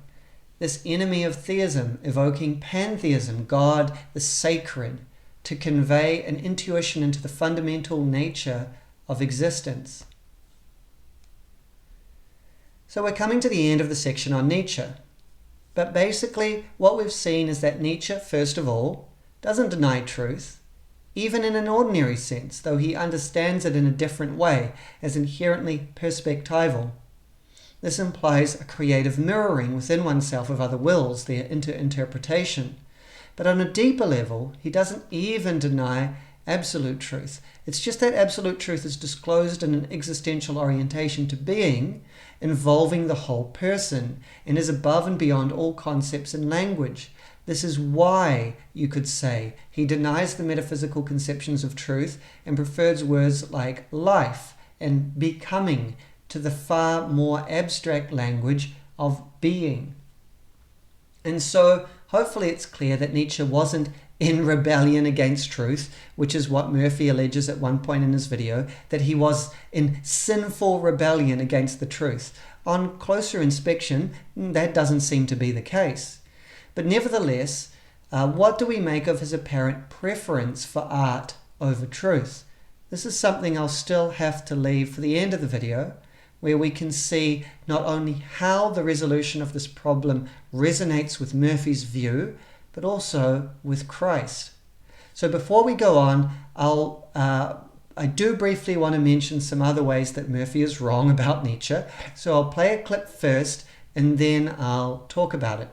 S1: This enemy of theism, evoking pantheism, God the sacred, to convey an intuition into the fundamental nature of existence. So we're coming to the end of the section on Nietzsche. But basically, what we've seen is that Nietzsche, first of all, doesn't deny truth, even in an ordinary sense, though he understands it in a different way, as inherently perspectival. This implies a creative mirroring within oneself of other wills, their interpretation. But on a deeper level, he doesn't even deny absolute truth. It's just that absolute truth is disclosed in an existential orientation to being, involving the whole person, and is above and beyond all concepts and language. This is why, you could say, he denies the metaphysical conceptions of truth and prefers words like life and becoming to the far more abstract language of being. And so, hopefully it's clear that Nietzsche wasn't in rebellion against truth, which is what Murphy alleges at one point in his video, that he was in sinful rebellion against the truth. On closer inspection, that doesn't seem to be the case. But nevertheless, what do we make of his apparent preference for art over truth? This is something I'll still have to leave for the end of the video, where we can see not only how the resolution of this problem resonates with Murphy's view, but also with Christ. So before we go on, I do briefly want to mention some other ways that Murphy is wrong about Nietzsche. So I'll play a clip first, and then I'll talk about it.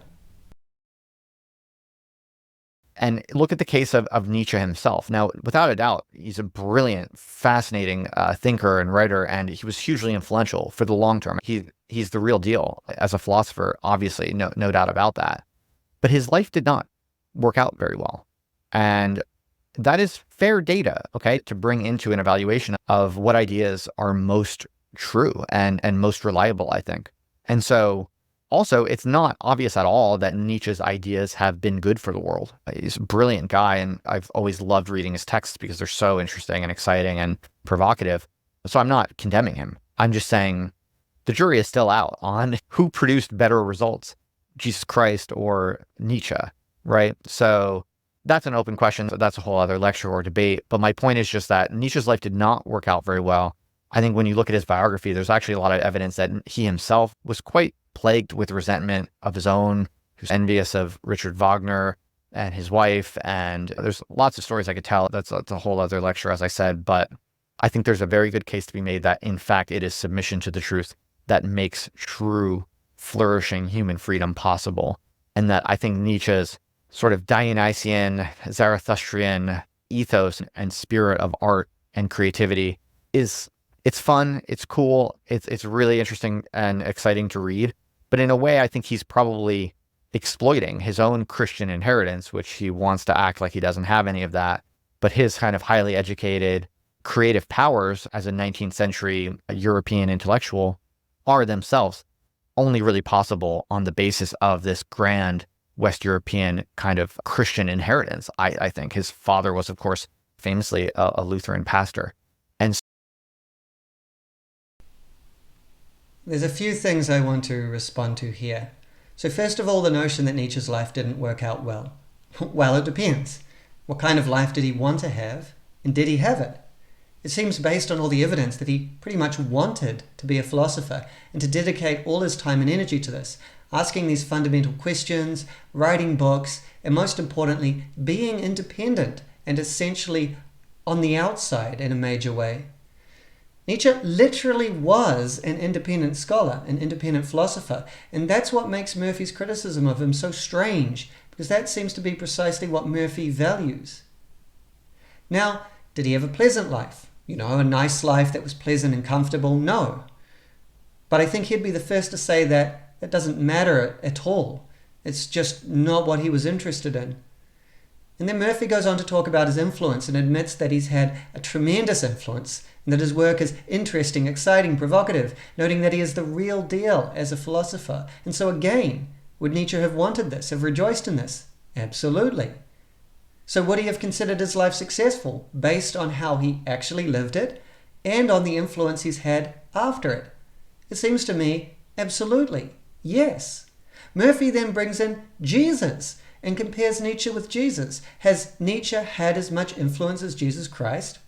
S2: And look at the case of Nietzsche himself. Now, without a doubt, he's a brilliant, fascinating thinker and writer, and he was hugely influential for the long term. He's the real deal as a philosopher, obviously, no doubt about that. But his life did not work out very well. And that is fair data, okay, to bring into an evaluation of what ideas are most true and most reliable, I think. And so also, it's not obvious at all that Nietzsche's ideas have been good for the world. He's a brilliant guy, and I've always loved reading his texts because they're so interesting and exciting and provocative. So I'm not condemning him. I'm just saying the jury is still out on who produced better results. Jesus Christ or Nietzsche, right? So that's an open question. That's a whole other lecture or debate. But my point is just that Nietzsche's life did not work out very well. I think when you look at his biography, there's actually a lot of evidence that he himself was quite plagued with resentment of his own. He was envious of Richard Wagner and his wife. And there's lots of stories I could tell. That's a whole other lecture, as I said. But I think there's a very good case to be made that, in fact, it is submission to the truth that makes true, flourishing human freedom possible. And that I think Nietzsche's sort of Dionysian, Zarathustrian ethos and spirit of art and creativity it's fun, it's cool, it's really interesting and exciting to read. But in a way, I think he's probably exploiting his own Christian inheritance, which he wants to act like he doesn't have any of that. But his kind of highly educated, creative powers as a 19th century European intellectual are themselves only really possible on the basis of this grand West European kind of Christian inheritance. I think his father was, of course, famously a Lutheran pastor. And
S1: there's a few things I want to respond to here. So first of all, the notion that Nietzsche's life didn't work out well. Well, it depends. What kind of life did he want to have, and did he have it? It seems based on all the evidence that he pretty much wanted to be a philosopher and to dedicate all his time and energy to this, asking these fundamental questions, writing books, and most importantly, being independent and essentially on the outside in a major way. Nietzsche literally was an independent scholar, an independent philosopher, and that's what makes Murphy's criticism of him so strange, because that seems to be precisely what Murphy values. Now, did he have a pleasant life? A nice life that was pleasant and comfortable? No. But I think he'd be the first to say that it doesn't matter at all. It's just not what he was interested in. And then Murphy goes on to talk about his influence and admits that he's had a tremendous influence and that his work is interesting, exciting, provocative, noting that he is the real deal as a philosopher. And so again, would Nietzsche have wanted this, have rejoiced in this? Absolutely. So would he have considered his life successful based on how he actually lived it and on the influence he's had after it? It seems to me, absolutely, yes. Murphy then brings in Jesus and compares Nietzsche with Jesus. Has Nietzsche had as much influence as Jesus Christ?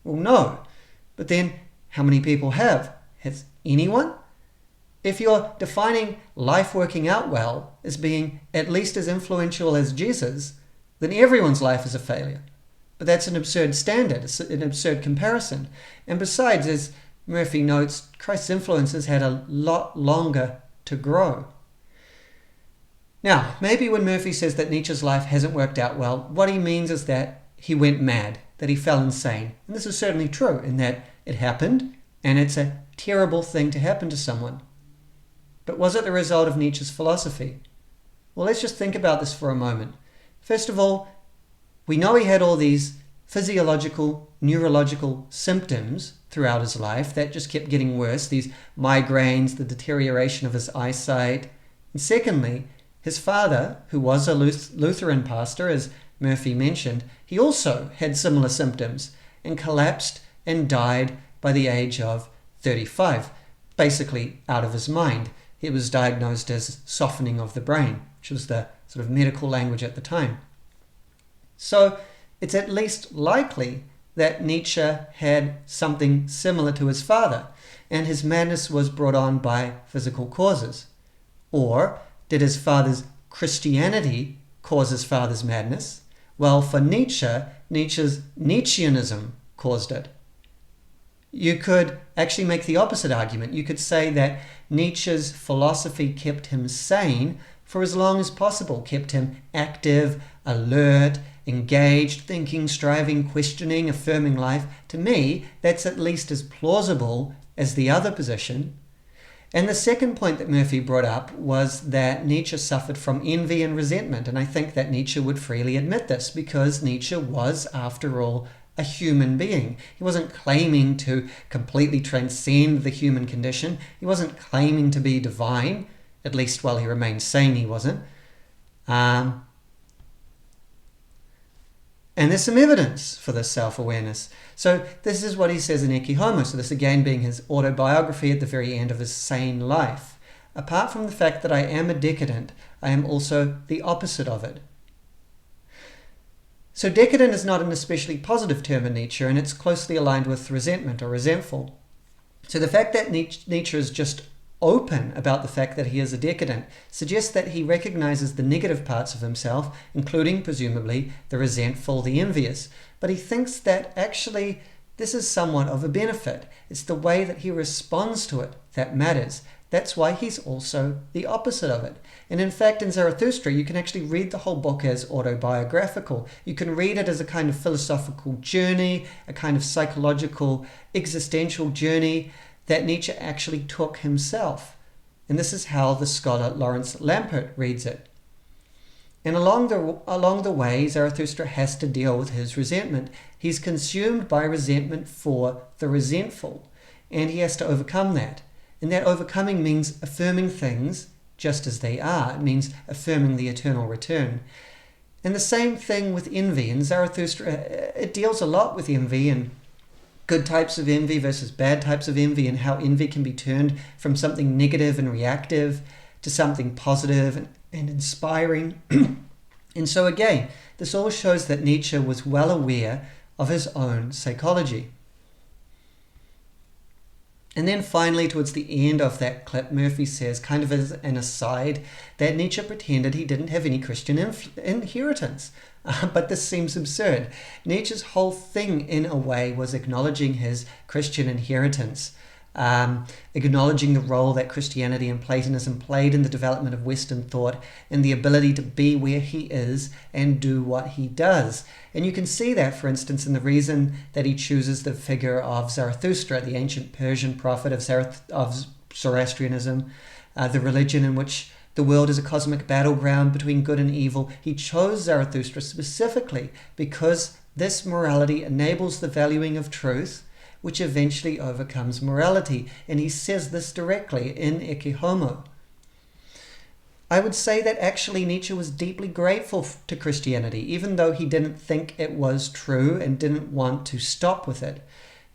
S1: Well, no. But then, how many people have? Has anyone? If you're defining life working out well as being at least as influential as Jesus, then everyone's life is a failure. But that's an absurd standard, it's an absurd comparison. And besides, as Murphy notes, Christ's influence has had a lot longer to grow. Now, maybe when Murphy says that Nietzsche's life hasn't worked out well, what he means is that he went mad, that he fell insane. And this is certainly true in that it happened, and it's a terrible thing to happen to someone. But was it the result of Nietzsche's philosophy? Well, let's just think about this for a moment. First of all, we know he had all these physiological, neurological symptoms throughout his life that just kept getting worse, these migraines, the deterioration of his eyesight. And secondly, his father, who was a Lutheran pastor, as Murphy mentioned, he also had similar symptoms and collapsed and died by the age of 35, basically out of his mind. It was diagnosed as softening of the brain, which was the sort of medical language at the time. So it's at least likely that Nietzsche had something similar to his father, and his madness was brought on by physical causes. Or did his father's Christianity cause his father's madness? Well, for Nietzsche, Nietzsche's Nietzscheanism caused it. You could actually make the opposite argument. You could say that Nietzsche's philosophy kept him sane for as long as possible, kept him active, alert, engaged, thinking, striving, questioning, affirming life. To me, that's at least as plausible as the other position. And the second point that Murphy brought up was that Nietzsche suffered from envy and resentment. And I think that Nietzsche would freely admit this because Nietzsche was, after all, a human being. He wasn't claiming to completely transcend the human condition. He wasn't claiming to be divine. At least while he remained sane, he wasn't. And there's some evidence for this self-awareness. So this is what he says in Ecce Homo. So this again being his autobiography at the very end of his sane life. Apart from the fact that I am a decadent, I am also the opposite of it. So decadent is not an especially positive term in Nietzsche, and it's closely aligned with resentment or resentful. So the fact that Nietzsche is just open about the fact that he is a decadent suggests that he recognizes the negative parts of himself, including, presumably, the resentful, the envious. But he thinks that actually this is somewhat of a benefit. It's the way that he responds to it that matters. That's why he's also the opposite of it. And in fact, in Zarathustra, you can actually read the whole book as autobiographical. You can read it as a kind of philosophical journey, a kind of psychological, existential journey that Nietzsche actually took himself. And this is how the scholar Lawrence Lampert reads it. And along the way, Zarathustra has to deal with his resentment. He's consumed by resentment for the resentful, and he has to overcome that. And that overcoming means affirming things just as they are. It means affirming the eternal return. And the same thing with envy. In Zarathustra, it deals a lot with envy and good types of envy versus bad types of envy, and how envy can be turned from something negative and reactive to something positive and inspiring. And so again, this all shows that Nietzsche was well aware of his own psychology. And then finally, towards the end of that clip, Murphy says, kind of as an aside, that Nietzsche pretended he didn't have any Christian inheritance. But this seems absurd. Nietzsche's whole thing, in a way, was acknowledging his Christian inheritance, acknowledging the role that Christianity and Platonism played in the development of Western thought and the ability to be where he is and do what he does. And you can see that, for instance, in the reason that he chooses the figure of Zarathustra, the ancient Persian prophet of Zoroastrianism, the religion in which the world is a cosmic battleground between good and evil. He chose Zarathustra specifically because this morality enables the valuing of truth, which eventually overcomes morality. And he says this directly in Ecce Homo. I would say that actually Nietzsche was deeply grateful to Christianity, even though he didn't think it was true and didn't want to stop with it.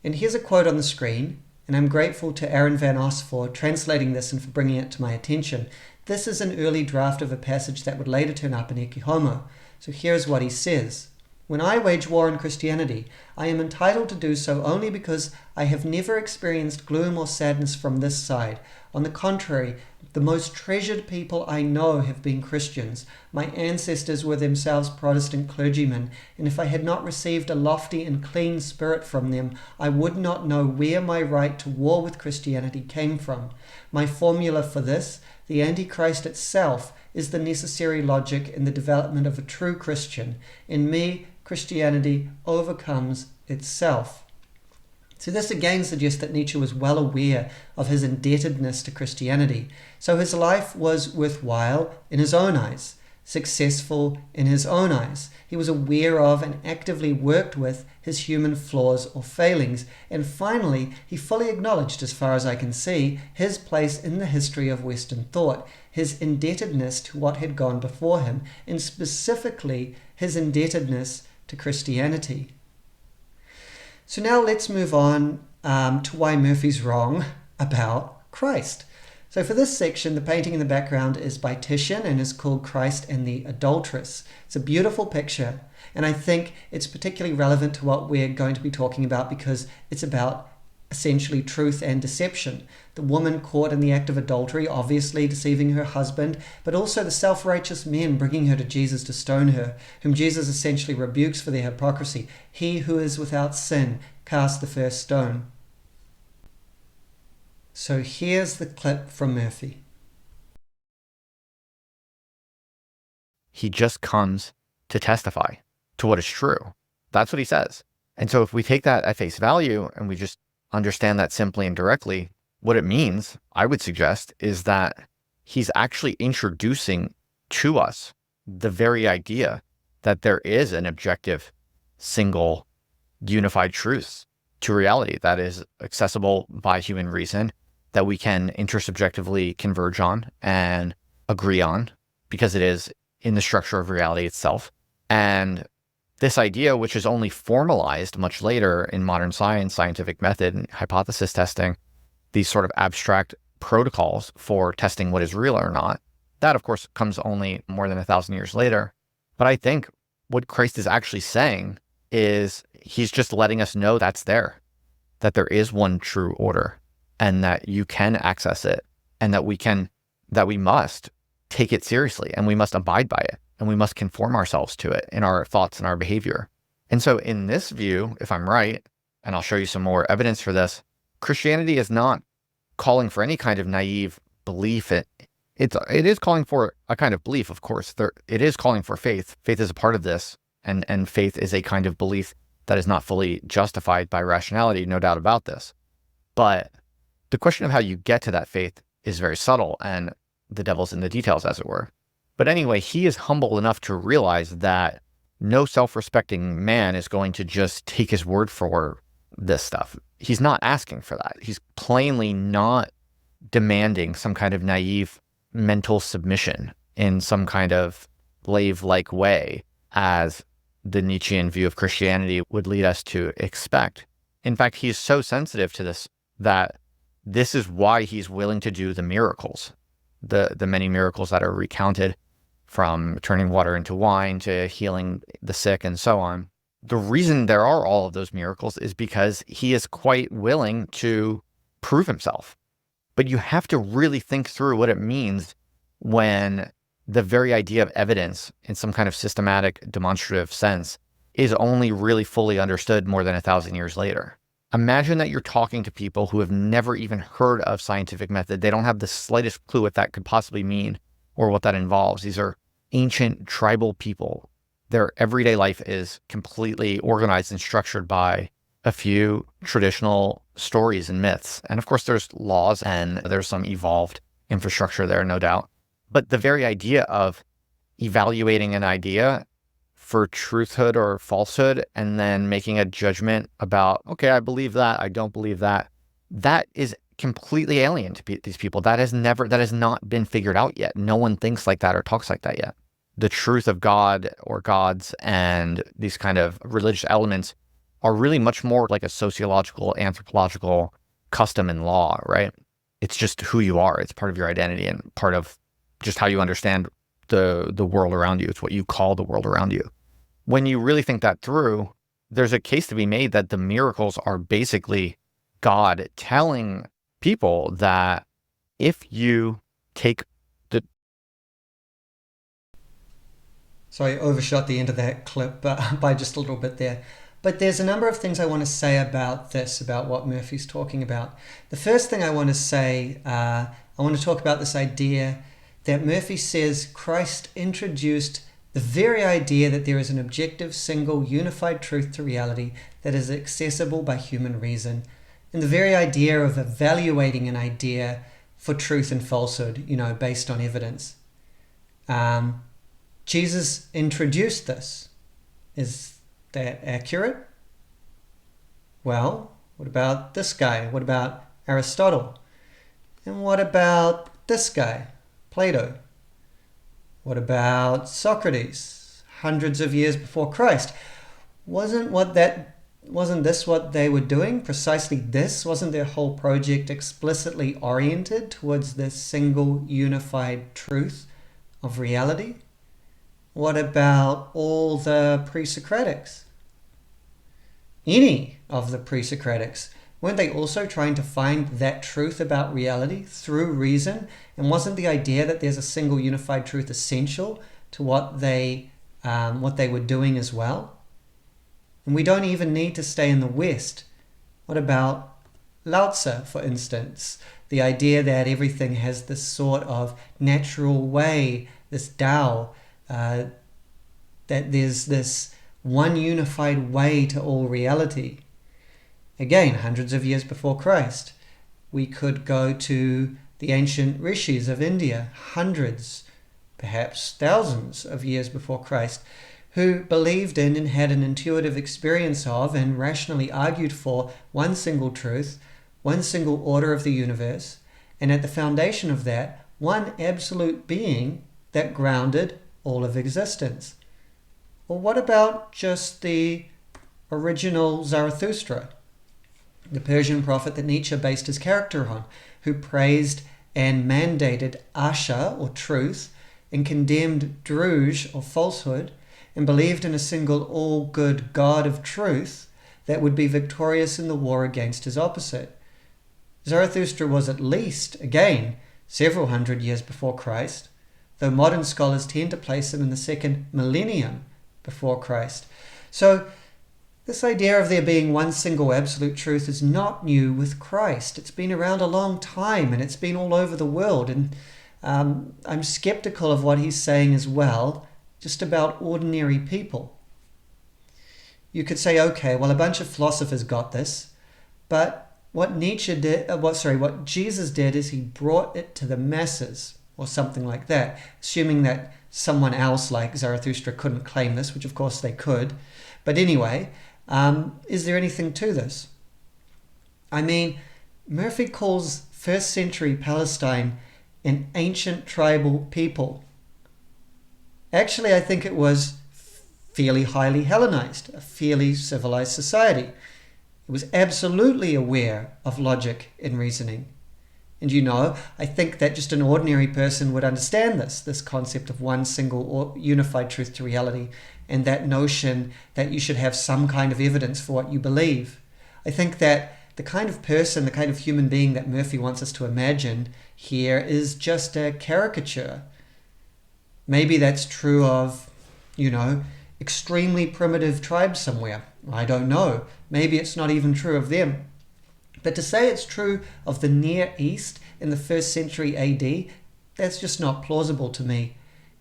S1: And here's a quote on the screen, and I'm grateful to Aaron Van Os for translating this and for bringing it to my attention. This is an early draft of a passage that would later turn up in Ecce Homo. So here's what he says. When I wage war on Christianity, I am entitled to do so only because I have never experienced gloom or sadness from this side. On the contrary, the most treasured people I know have been Christians. My ancestors were themselves Protestant clergymen, and if I had not received a lofty and clean spirit from them, I would not know where my right to war with Christianity came from. My formula for this, the Antichrist itself, is the necessary logic in the development of a true Christian. In me, Christianity overcomes itself. So this again suggests that Nietzsche was well aware of his indebtedness to Christianity. So his life was worthwhile in his own eyes, successful in his own eyes. He was aware of and actively worked with his human flaws or failings. And finally, he fully acknowledged, as far as I can see, his place in the history of Western thought, his indebtedness to what had gone before him, and specifically his indebtedness to Christianity. So now let's move on to why Murphy's wrong about Christ. So for this section, the painting in the background is by Titian and is called Christ and the Adulteress. It's a beautiful picture, and I think it's particularly relevant to what we're going to be talking about because it's about essentially truth and deception. The woman caught in the act of adultery, obviously deceiving her husband, but also the self-righteous men bringing her to Jesus to stone her, whom Jesus essentially rebukes for their hypocrisy. He who is without sin, cast the first stone. So here's the clip from Murphy.
S2: He just comes to testify to what is true. That's what he says. And so if we take that at face value and we just understand that simply and directly, what it means, I would suggest, is that he's actually introducing to us the very idea that there is an objective, single, unified truth to reality that is accessible by human reason, that we can intersubjectively converge on and agree on because it is in the structure of reality itself. And this idea, which is only formalized much later in modern science, scientific method, and hypothesis testing, these sort of abstract protocols for testing what is real or not. That, of course, comes only more than 1,000 years later. But I think what Christ is actually saying is he's just letting us know that's there, that there is one true order and that you can access it, and that we must take it seriously, and we must abide by it, and we must conform ourselves to it in our thoughts and our behavior. And so in this view, if I'm right, and I'll show you some more evidence for this, Christianity is not calling for any kind of naive belief. It is calling for a kind of belief, of course. It is calling for faith. Faith is a part of this, and faith is a kind of belief that is not fully justified by rationality, no doubt about this. But the question of how you get to that faith is very subtle, and the devil's in the details, as it were. But anyway, he is humble enough to realize that no self-respecting man is going to just take his word for this stuff. He's not asking for that. He's plainly not demanding some kind of naive mental submission in some kind of slave-like way, as the Nietzschean view of Christianity would lead us to expect. In fact, he's so sensitive to this that this is why he's willing to do the miracles, the many miracles that are recounted, from turning water into wine to healing the sick and so on. The reason there are all of those miracles is because he is quite willing to prove himself. But you have to really think through what it means when the very idea of evidence in some kind of systematic, demonstrative sense is only really fully understood more than 1,000 years later. Imagine that you're talking to people who have never even heard of scientific method. They don't have the slightest clue what that could possibly mean or what that involves. These are ancient tribal people. Their everyday life is completely organized and structured by a few traditional stories and myths. And of course, there's laws and there's some evolved infrastructure there, no doubt. But the very idea of evaluating an idea for truthhood or falsehood and then making a judgment about, okay, I believe that, I don't believe that, that is completely alien to these people. That has not been figured out yet. No one thinks like that or talks like that yet. The truth of God or gods and these kind of religious elements are really much more like a sociological, anthropological custom and law, right? It's just who you are. It's part of your identity and part of just how you understand the world around you. It's what you call the world around you. When you really think that through, there's a case to be made that the miracles are basically God telling people that if you take the...
S1: Sorry, I overshot the end of that clip by just a little bit there. But there's a number of things I want to say about this, about what Murphy's talking about. The first thing I want to say, I want to talk about this idea that Murphy says Christ introduced the very idea that there is an objective, single, unified truth to reality that is accessible by human reason, and the very idea of evaluating an idea for truth and falsehood, based on evidence. Jesus introduced this. Is that accurate? Well, what about this guy? What about Aristotle? And what about this guy, Plato? What about Socrates, hundreds of years before Christ? Wasn't this what they were doing? Precisely this? Wasn't their whole project explicitly oriented towards this single unified truth of reality? What about all the pre-Socratics? Any of the pre-Socratics? Weren't they also trying to find that truth about reality through reason? And wasn't the idea that there's a single unified truth essential to what they were doing as well? And we don't even need to stay in the West. What about Lao Tzu, for instance? The idea that everything has this sort of natural way, this Tao, that there's this one unified way to all reality. Again, hundreds of years before Christ. We could go to the ancient rishis of India, hundreds, perhaps thousands of years before Christ, who believed in and had an intuitive experience of and rationally argued for one single truth, one single order of the universe, and at the foundation of that, one absolute being that grounded all of existence. Well, what about just the original Zarathustra, the Persian prophet that Nietzsche based his character on? who praised and mandated asha, or truth, and condemned druj, or falsehood, and believed in a single all-good God of truth that would be victorious in the war against his opposite. Zarathustra was at least, again, several hundred years before Christ, though modern scholars tend to place him in the second millennium before Christ. So this idea of there being one single absolute truth is not new with Christ. It's been around a long time, and it's been all over the world. And I'm skeptical of what he's saying as well, just about ordinary people. You could say, okay, well, a bunch of philosophers got this, but what what Jesus did is he brought it to the masses, or something like that, assuming that someone else like Zarathustra couldn't claim this, which of course they could. But anyway, is there anything to this? I mean, Murphy calls first century Palestine an ancient tribal people. Actually, I think it was fairly highly Hellenized, a fairly civilized society. It was absolutely aware of logic and reasoning. And I think that just an ordinary person would understand this concept of one single or unified truth to reality, and that notion that you should have some kind of evidence for what you believe. I think that the kind of person, the kind of human being that Murphy wants us to imagine here is just a caricature. Maybe that's true of, extremely primitive tribes somewhere. I don't know. Maybe it's not even true of them. But to say it's true of the Near East in the 1st century AD, that's just not plausible to me.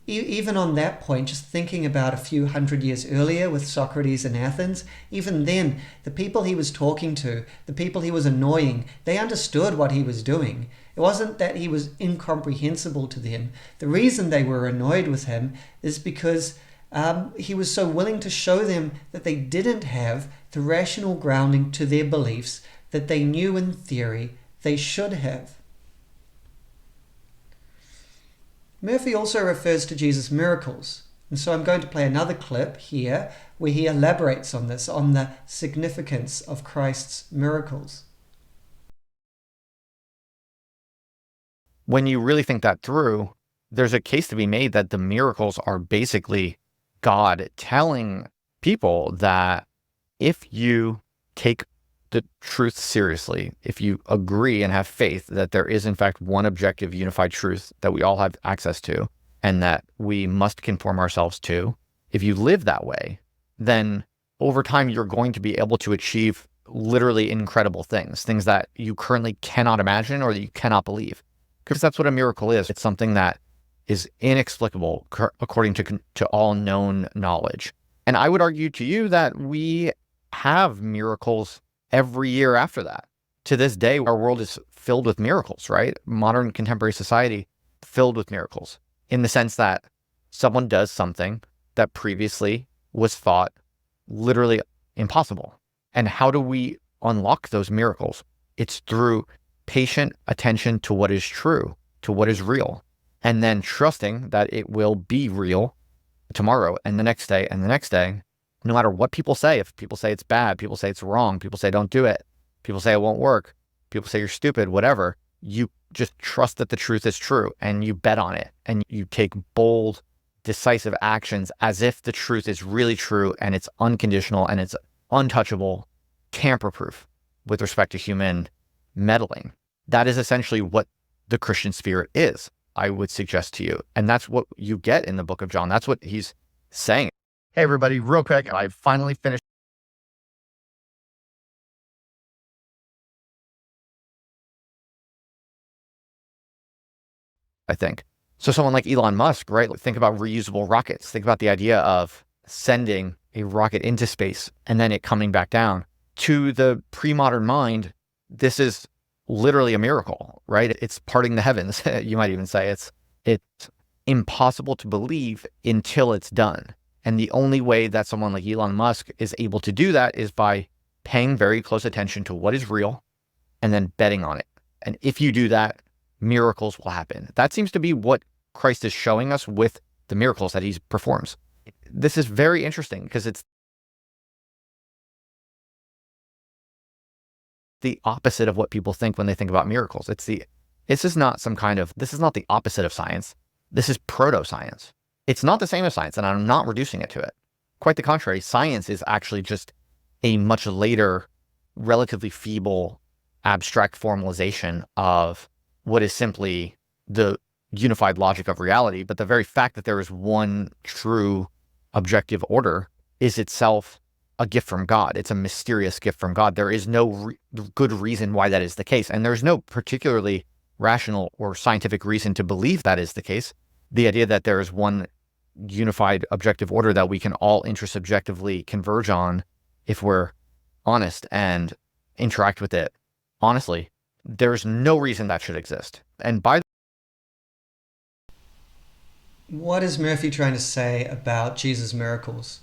S1: Even on that point, just thinking about a few hundred years earlier with Socrates in Athens, even then, the people he was talking to, the people he was annoying, they understood what he was doing. It wasn't that he was incomprehensible to them. The reason they were annoyed with him is because he was so willing to show them that they didn't have the rational grounding to their beliefs that they knew in theory they should have. Murphy also refers to Jesus' miracles, and so I'm going to play another clip here where he elaborates on this, on the significance of Christ's miracles.
S2: When you really think that through, there's a case to be made that the miracles are basically God telling people that if you take the truth seriously, if you agree and have faith that there is in fact one objective unified truth that we all have access to and that we must conform ourselves to, if you live that way, then over time you're going to be able to achieve literally incredible things that you currently cannot imagine or that you cannot believe. Because that's what a miracle is. It's something that is inexplicable according to all known knowledge. And I would argue to you that we have miracles every year after that. To this day, our world is filled with miracles, right? Modern contemporary society filled with miracles in the sense that someone does something that previously was thought literally impossible. And how do we unlock those miracles? It's through patient attention to what is true, to what is real, and then trusting that it will be real tomorrow and the next day and the next day, no matter what people say. If people say it's bad, people say it's wrong, people say don't do it, people say it won't work, people say you're stupid, whatever, you just trust that the truth is true and you bet on it and you take bold, decisive actions as if the truth is really true and it's unconditional and it's untouchable, tamper-proof with respect to human meddling. That is essentially what the Christian spirit is, I would suggest to you. And that's what you get in the book of John. That's what he's saying. Hey, everybody, real quick, I finally finished. I think. So someone like Elon Musk, right? Think about reusable rockets. Think about the idea of sending a rocket into space and then it coming back down. To the pre-modern mind, this is literally a miracle, right? It's parting the heavens. You might even say it's impossible to believe until it's done. And the only way that someone like Elon Musk is able to do that is by paying very close attention to what is real and then betting on it. And if you do that, miracles will happen. That seems to be what Christ is showing us with the miracles that he performs. This is very interesting because it's the opposite of what people think when they think about miracles. This is not the opposite of science. This is proto-science. It's not the same as science, and I'm not reducing it to it. Quite the contrary, science is actually just a much later, relatively feeble, abstract formalization of what is simply the unified logic of reality. But the very fact that there is one true objective order is itself a gift from God. It's a mysterious gift from God. There is no good reason why that is the case. And there's no particularly rational or scientific reason to believe that is the case. The idea that there is one unified objective order that we can all intersubjectively converge on if we're honest and interact with it honestly, there's no reason that should exist. And
S1: What is Murphy trying to say about Jesus' miracles?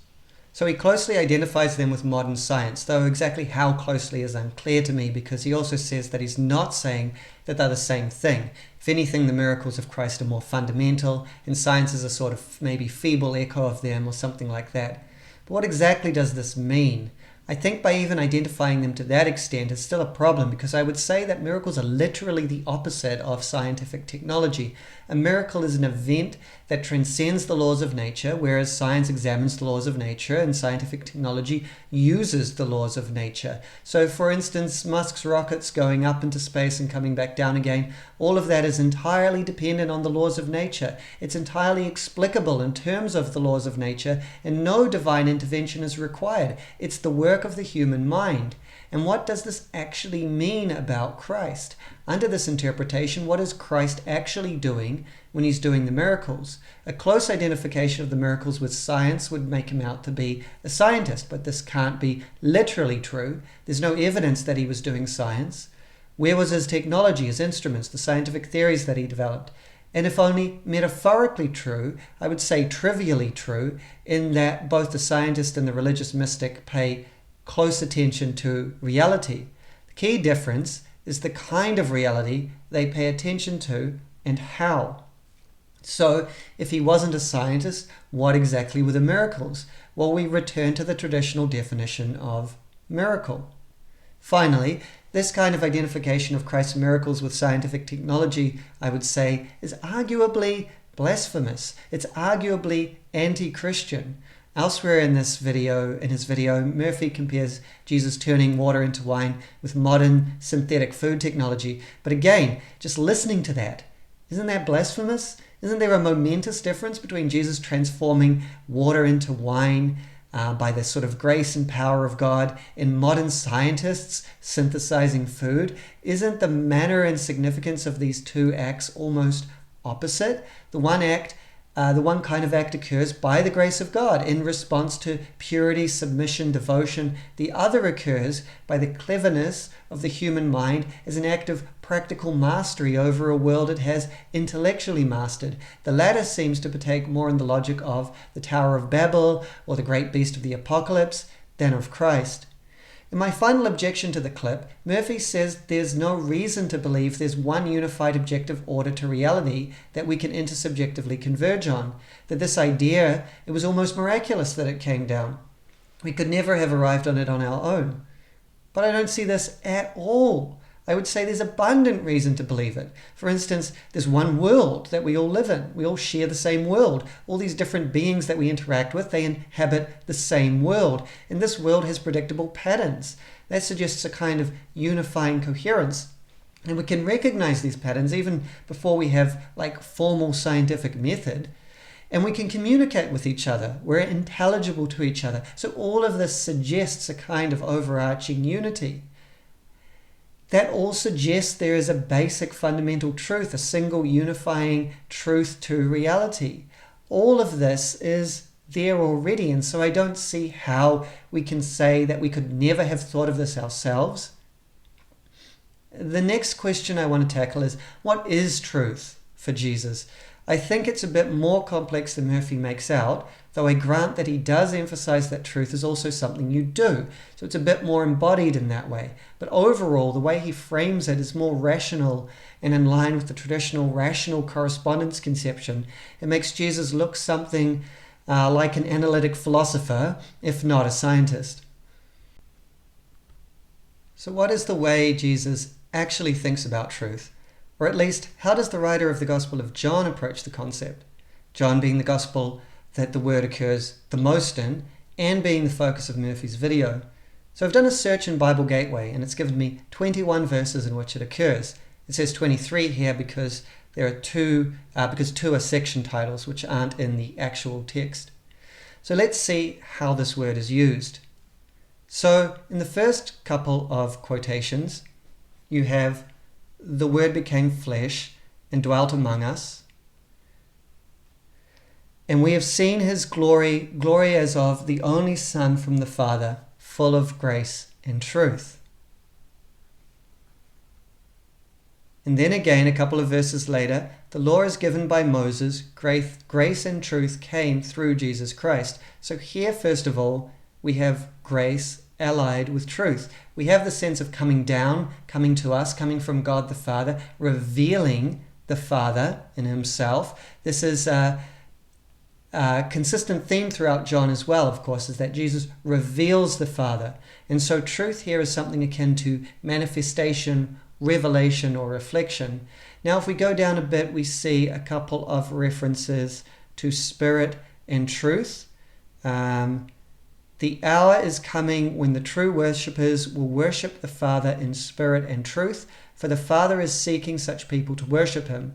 S1: So he closely identifies them with modern science, though exactly how closely is unclear to me, because he also says that he's not saying that they're the same thing. If anything, the miracles of Christ are more fundamental, and science is a sort of maybe feeble echo of them or something like that. But what exactly does this mean? I think by even identifying them to that extent is still a problem, because I would say that miracles are literally the opposite of scientific technology. A miracle is an event that transcends the laws of nature, whereas science examines the laws of nature and scientific technology uses the laws of nature. So for instance, Musk's rockets going up into space and coming back down again, all of that is entirely dependent on the laws of nature. It's entirely explicable in terms of the laws of nature, and no divine intervention is required. It's the work of the human mind. And what does this actually mean about Christ? Under this interpretation, what is Christ actually doing when he's doing the miracles? A close identification of the miracles with science would make him out to be a scientist, but this can't be literally true. There's no evidence that he was doing science. Where was his technology, his instruments, the scientific theories that he developed? And if only metaphorically true, I would say trivially true, in that both the scientist and the religious mystic pay close attention to reality. The key difference is the kind of reality they pay attention to and how. So, if he wasn't a scientist, what exactly were the miracles? Well, we return to the traditional definition of miracle. Finally, this kind of identification of Christ's miracles with scientific technology, I would say, is arguably blasphemous. It's arguably anti-Christian. Elsewhere in his video, Murphy compares Jesus turning water into wine with modern synthetic food technology. But again, just listening to that, isn't that blasphemous? Isn't there a momentous difference between Jesus transforming water into wine by the sort of grace and power of God and modern scientists synthesizing food? Isn't the manner and significance of these two acts almost opposite? The one kind of act occurs by the grace of God in response to purity, submission, devotion. The other occurs by the cleverness of the human mind as an act of practical mastery over a world it has intellectually mastered. The latter seems to partake more in the logic of the Tower of Babel or the great beast of the apocalypse than of Christ. In my final objection to the clip, Murphy says there's no reason to believe there's one unified objective order to reality that we can intersubjectively converge on. That this idea, it was almost miraculous that it came down. We could never have arrived on it on our own. But I don't see this at all. I would say there's abundant reason to believe it. For instance, there's one world that we all live in. We all share the same world. All these different beings that we interact with, they inhabit the same world. And this world has predictable patterns. That suggests a kind of unifying coherence. And we can recognize these patterns even before we have formal scientific method. And we can communicate with each other. We're intelligible to each other. So all of this suggests a kind of overarching unity. That all suggests there is a basic fundamental truth, a single unifying truth to reality. All of this is there already, and so I don't see how we can say that we could never have thought of this ourselves. The next question I want to tackle is, what is truth for Jesus? I think it's a bit more complex than Murphy makes out, though I grant that he does emphasize that truth is also something you do. So it's a bit more embodied in that way. But overall, the way he frames it is more rational and in line with the traditional rational correspondence conception. It makes Jesus look something like an analytic philosopher, if not a scientist. So what is the way Jesus actually thinks about truth? Or at least, how does the writer of the Gospel of John approach the concept? John being the Gospel that the word occurs the most in, and being the focus of Murphy's video. So I've done a search in Bible Gateway, and it's given me 21 verses in which it occurs. It says 23 here because there are two are section titles which aren't in the actual text. So let's see how this word is used. So in the first couple of quotations, you have the Word became flesh and dwelt among us, and we have seen his glory as of the only Son from the Father, full of grace and truth. And then again, a couple of verses later, the law is given by Moses, grace and truth came through Jesus Christ. So here, first of all, we have grace allied with truth. We have the sense of coming down, coming to us, coming from God the Father, revealing the Father in himself. This is a consistent theme throughout John as well, of course, is that Jesus reveals the Father. And so truth here is something akin to manifestation, revelation, or reflection. Now, if we go down a bit, we see a couple of references to spirit and truth. The hour is coming when the true worshippers will worship the Father in spirit and truth, for the Father is seeking such people to worship him.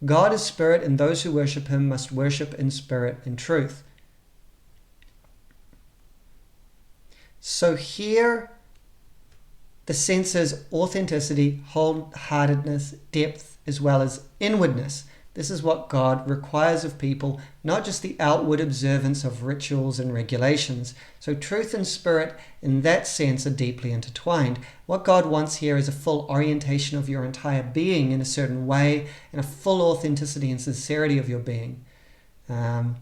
S1: God is spirit, and those who worship him must worship in spirit and truth. So here, the sense is authenticity, wholeheartedness, depth, as well as inwardness. This is what God requires of people, not just the outward observance of rituals and regulations. So truth and spirit, in that sense, are deeply intertwined. What God wants here is a full orientation of your entire being in a certain way, and a full authenticity and sincerity of your being. So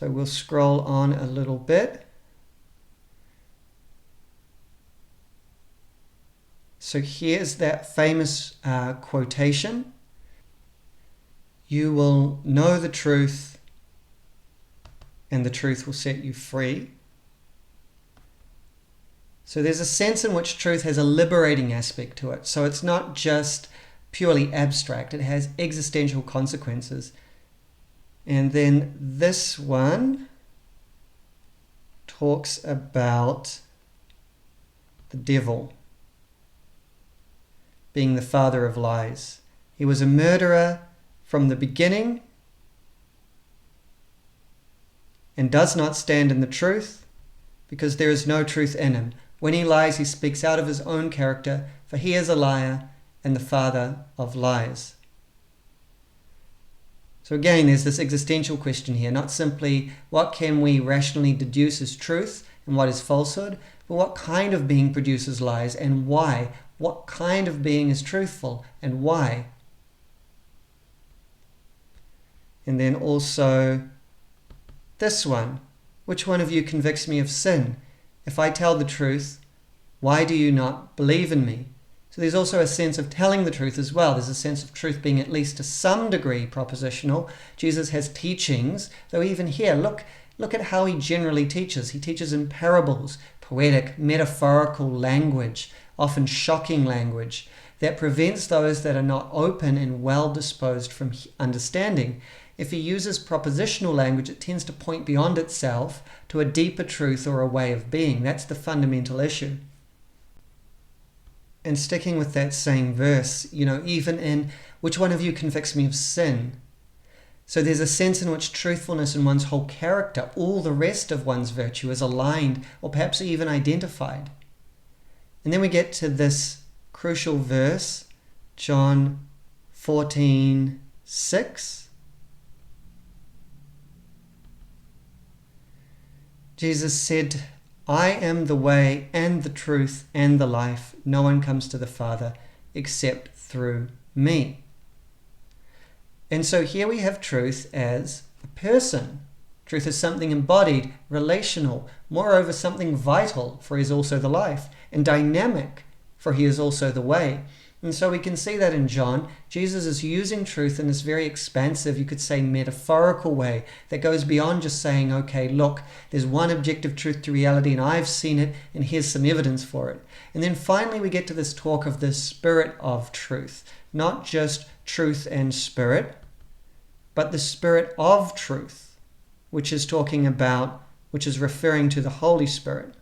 S1: we'll scroll on a little bit. So here's that famous quotation. You will know the truth, and the truth will set you free. So there's a sense in which truth has a liberating aspect to it. So it's not just purely abstract. It has existential consequences. And then this one talks about the devil being the father of lies. He was a murderer from the beginning, and does not stand in the truth, because there is no truth in him. When he lies, he speaks out of his own character, for he is a liar and the father of lies. So again, there's this existential question here, not simply what can we rationally deduce as truth and what is falsehood, but what kind of being produces lies and why? What kind of being is truthful and why? And then also this one. Which one of you convicts me of sin? If I tell the truth, why do you not believe in me? So there's also a sense of telling the truth as well. There's a sense of truth being at least to some degree propositional. Jesus has teachings, though even here, look at how he generally teaches. He teaches in parables, poetic, metaphorical language, often shocking language, that prevents those that are not open and well-disposed from understanding. If he uses propositional language, it tends to point beyond itself to a deeper truth or a way of being. That's the fundamental issue. And sticking with that same verse, even in which one of you convicts me of sin? So there's a sense in which truthfulness in one's whole character, all the rest of one's virtue, is aligned or perhaps even identified. And then we get to this crucial verse, John 14:6. Jesus said, I am the way and the truth and the life. No one comes to the Father except through me. And so here we have truth as a person. Truth is something embodied, relational, moreover something vital, for he is also the life, and dynamic, for he is also the way. And so we can see that in John, Jesus is using truth in this very expansive, you could say metaphorical way that goes beyond just saying, okay, look, there's one objective truth to reality and I've seen it and here's some evidence for it. And then finally we get to this talk of the spirit of truth, not just truth and spirit, but the spirit of truth, which is referring to the Holy Spirit.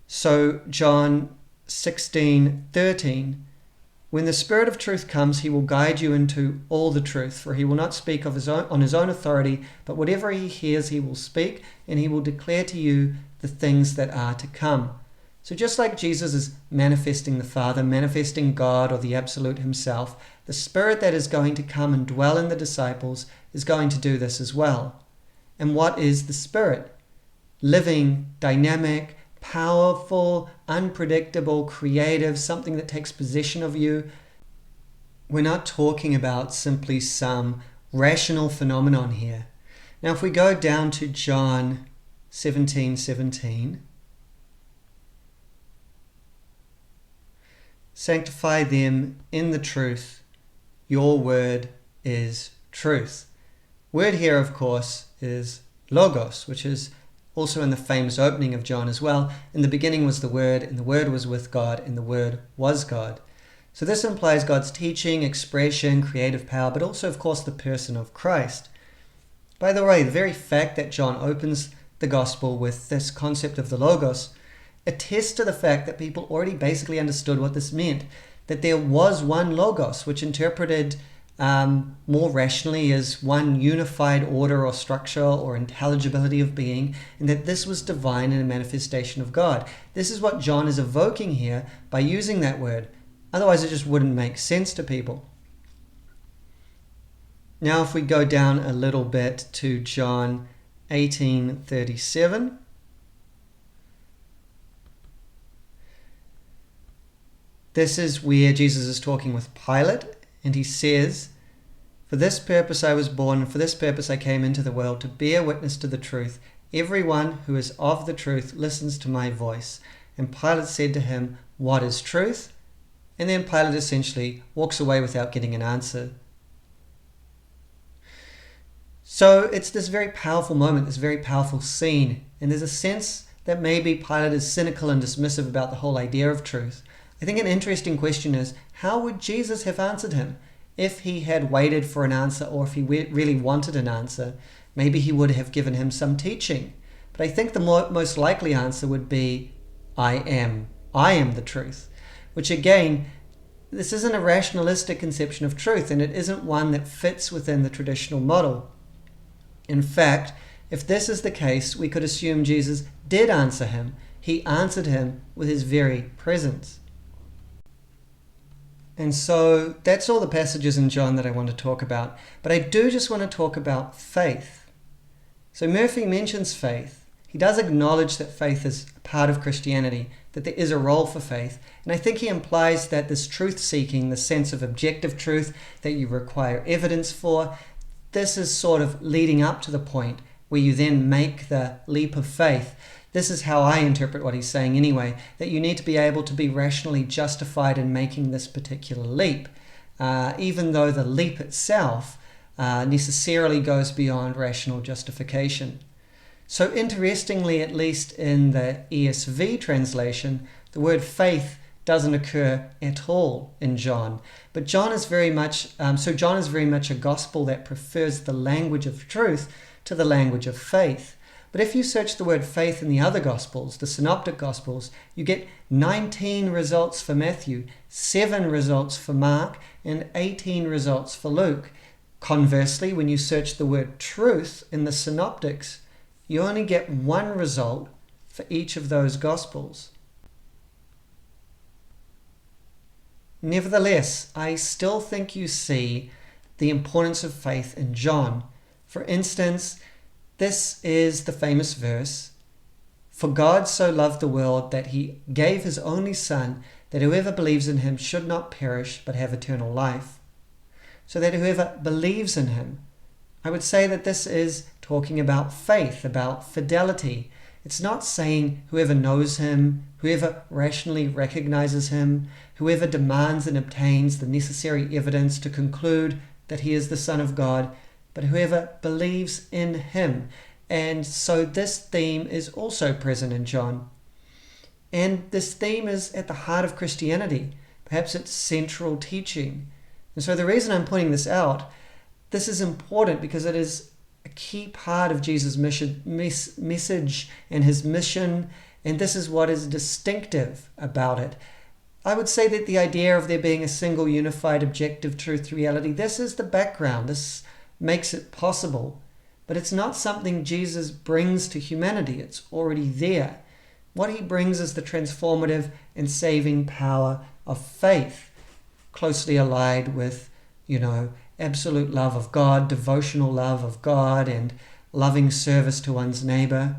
S1: So John 16:13, when the Spirit of truth comes, he will guide you into all the truth, for he will not speak on his own authority, but whatever he hears he will speak, and he will declare to you the things that are to come. So just like Jesus is manifesting the Father, manifesting God or the Absolute himself, the Spirit that is going to come and dwell in the disciples is going to do this as well. And what is the Spirit? Living, dynamic, powerful, unpredictable, creative, something that takes possession of you. We're not talking about simply some rational phenomenon here. Now, if we go down to John 17:17, sanctify them in the truth. Your word is truth. Word here, of course, is logos, which is also in the famous opening of John as well. In the beginning was the Word, and the Word was with God, and the Word was God. So this implies God's teaching, expression, creative power, but also, of course, the person of Christ. By the way, the very fact that John opens the Gospel with this concept of the Logos attests to the fact that people already basically understood what this meant, that there was one Logos, which interpreted more rationally as one unified order or structure or intelligibility of being, and that this was divine and a manifestation of God. This is what John is evoking here by using that word. Otherwise, it just wouldn't make sense to people. Now, if we go down a little bit to John 18:37, this is where Jesus is talking with Pilate, and he says, "For this purpose I was born, and for this purpose I came into the world, to bear witness to the truth. Everyone who is of the truth listens to my voice." And Pilate said to him, "What is truth?" And then Pilate essentially walks away without getting an answer. So it's this very powerful moment, this very powerful scene. And there's a sense that maybe Pilate is cynical and dismissive about the whole idea of truth. I think an interesting question is, how would Jesus have answered him? If he had waited for an answer, or if he really wanted an answer, maybe he would have given him some teaching. But I think the most likely answer would be, I am the truth. Which again, this isn't a rationalistic conception of truth, and it isn't one that fits within the traditional model. In fact, if this is the case, we could assume Jesus did answer him. He answered him with his very presence. And so that's all the passages in John that I want to talk about. But I do just want to talk about faith. So Murphy mentions faith. He does acknowledge that faith is a part of Christianity, that there is a role for faith. And I think he implies that this truth-seeking, the sense of objective truth that you require evidence for, this is sort of leading up to the point where you then make the leap of faith. This is how I interpret what he's saying anyway, that you need to be able to be rationally justified in making this particular leap, even though the leap itself necessarily goes beyond rational justification. So interestingly, at least in the ESV translation, the word faith doesn't occur at all in John. But John is very much a gospel that prefers the language of truth to the language of faith. But if you search the word faith in the other Gospels, the Synoptic Gospels, you get 19 results for Matthew, 7 results for Mark, and 18 results for Luke. Conversely, when you search the word truth in the Synoptics, you only get 1 result for each of those Gospels. Nevertheless, I still think you see the importance of faith in John. For instance, this is the famous verse, "For God so loved the world that he gave his only Son, that whoever believes in him should not perish but have eternal life." So that whoever believes in him, I would say that this is talking about faith, about fidelity. It's not saying whoever knows him, whoever rationally recognizes him, whoever demands and obtains the necessary evidence to conclude that he is the Son of God, but whoever believes in him. And so this theme is also present in John. And this theme is at the heart of Christianity, perhaps its central teaching. And so the reason I'm pointing this out, this is important because it is a key part of Jesus' message and his mission, and this is what is distinctive about it. I would say that the idea of there being a single, unified, objective truth reality, this is the background. This makes it possible. But it's not something Jesus brings to humanity. It's already there. What he brings is the transformative and saving power of faith, closely allied with, absolute love of God, devotional love of God, and loving service to one's neighbor.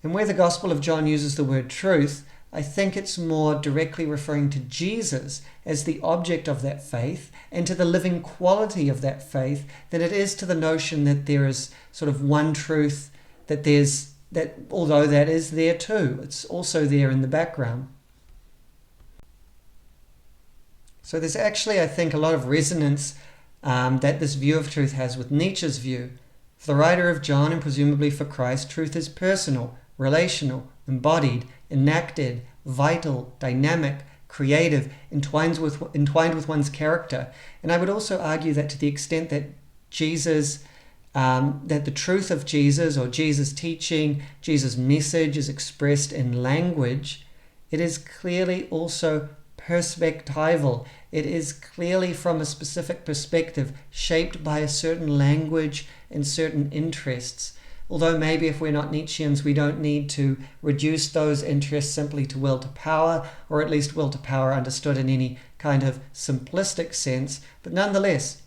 S1: And where the Gospel of John uses the word truth, I think it's more directly referring to Jesus as the object of that faith and to the living quality of that faith than it is to the notion that there is sort of one truth, that although that is there too, it's also there in the background. So there's actually, I think, a lot of resonance that this view of truth has with Nietzsche's view. For the writer of John, and presumably for Christ, truth is personal, relational, embodied, enacted, vital, dynamic, creative, entwined with one's character. And I would also argue that to the extent that that the truth of Jesus or Jesus' teaching, Jesus' message is expressed in language, it is clearly also perspectival. It is clearly from a specific perspective, shaped by a certain language and certain interests. Although maybe if we're not Nietzscheans, we don't need to reduce those interests simply to will to power, or at least will to power understood in any kind of simplistic sense. But nonetheless,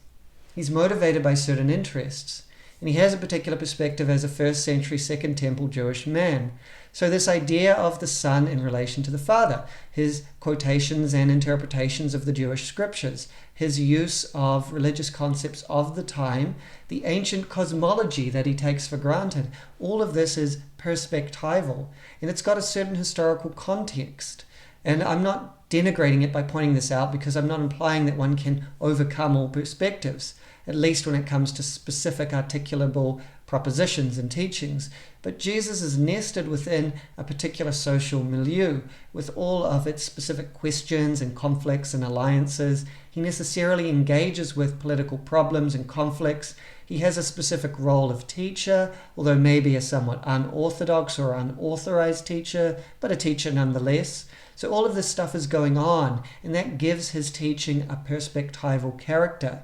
S1: he's motivated by certain interests. And he has a particular perspective as a first century Second Temple Jewish man. So this idea of the Son in relation to the Father, his quotations and interpretations of the Jewish scriptures, his use of religious concepts of the time, the ancient cosmology that he takes for granted, all of this is perspectival, and it's got a certain historical context. And I'm not denigrating it by pointing this out because I'm not implying that one can overcome all perspectives, at least when it comes to specific articulable propositions and teachings. But Jesus is nested within a particular social milieu with all of its specific questions and conflicts and alliances. He necessarily engages with political problems and conflicts. He has a specific role of teacher, although maybe a somewhat unorthodox or unauthorized teacher, but a teacher nonetheless. So all of this stuff is going on, and that gives his teaching a perspectival character.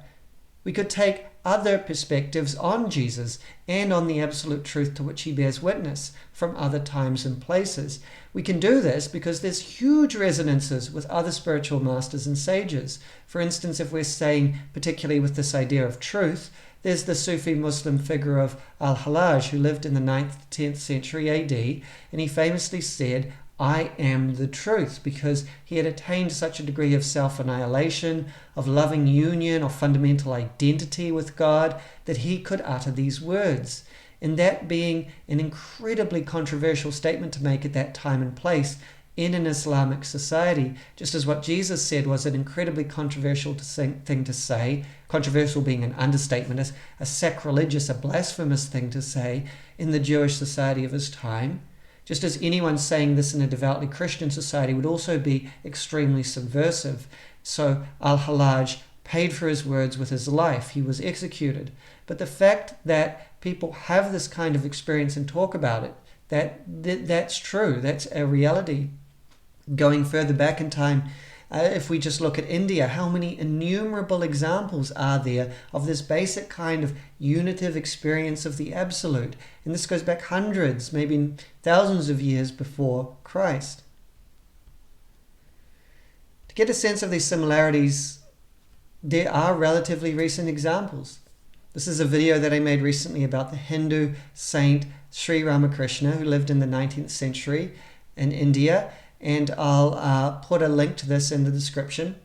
S1: We could take other perspectives on Jesus and on the absolute truth to which he bears witness from other times and places. We can do this because there's huge resonances with other spiritual masters and sages. For instance, if we're saying, particularly with this idea of truth, there's the Sufi Muslim figure of Al-Hallaj, who lived in the 9th to 10th century AD, and he famously said, "I am the truth," because he had attained such a degree of self-annihilation, of loving union, of fundamental identity with God, that he could utter these words. And that being an incredibly controversial statement to make at that time and place in an Islamic society, just as what Jesus said was an incredibly controversial thing to say, controversial being an understatement, a sacrilegious, a blasphemous thing to say in the Jewish society of his time. Just as anyone saying this in a devoutly Christian society would also be extremely subversive. So Al-Hallaj paid for his words with his life. He was executed. But the fact that people have this kind of experience and talk about it, that's true. That's a reality. Going further back in time, if we just look at India, how many innumerable examples are there of this basic kind of unitive experience of the absolute? And this goes back hundreds, maybe thousands of years before Christ. To get a sense of these similarities, there are relatively recent examples. This is a video that I made recently about the Hindu saint Sri Ramakrishna, who lived in the 19th century in India. And I'll put a link to this in the description.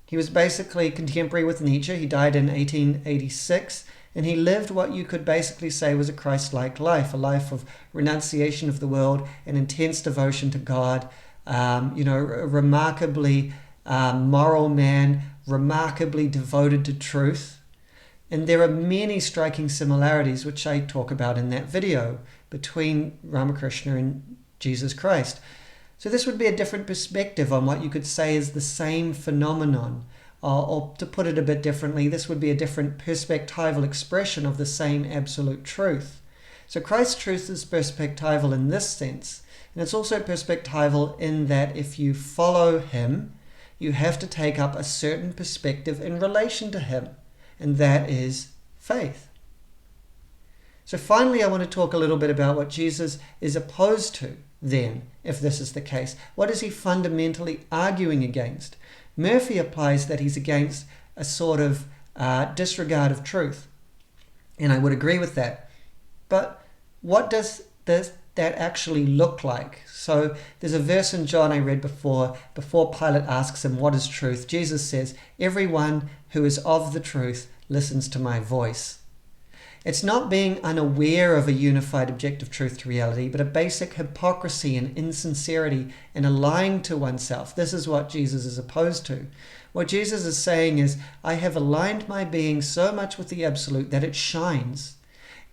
S1: He was basically contemporary with Nietzsche. He died in 1886, And he lived what you could basically say was a Christ-like life, a life of renunciation of the world and intense devotion to God. A remarkably moral man, remarkably devoted to truth. And there are many striking similarities, which I talk about in that video, between Ramakrishna and Jesus Christ. So this would be a different perspective on what you could say is the same phenomenon. Or to put it a bit differently, this would be a different perspectival expression of the same absolute truth. So Christ's truth is perspectival in this sense. And it's also perspectival in that if you follow him, you have to take up a certain perspective in relation to him. And that is faith. So finally, I want to talk a little bit about what Jesus is opposed to then, if this is the case. What is he fundamentally arguing against? Murphy applies that he's against a sort of disregard of truth. And I would agree with that. But what does that actually look like? So there's a verse in John I read before Pilate asks him, what is truth? Jesus says, everyone who is of the truth listens to my voice. It's not being unaware of a unified objective truth to reality, but a basic hypocrisy and insincerity and a lying to oneself. This is what Jesus is opposed to. What Jesus is saying is, I have aligned my being so much with the absolute that it shines.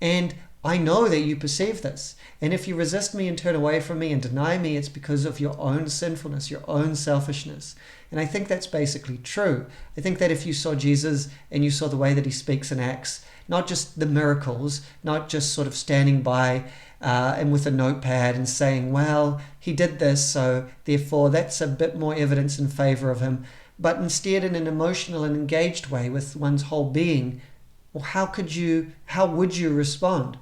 S1: And I know that you perceive this. And if you resist me and turn away from me and deny me, it's because of your own sinfulness, your own selfishness. And I think that's basically true. I think that if you saw Jesus and you saw the way that he speaks and acts, not just the miracles, not just sort of standing by and with a notepad and saying, well, he did this, so therefore that's a bit more evidence in favor of him, but instead in an emotional and engaged way with one's whole being, well, how would you respond?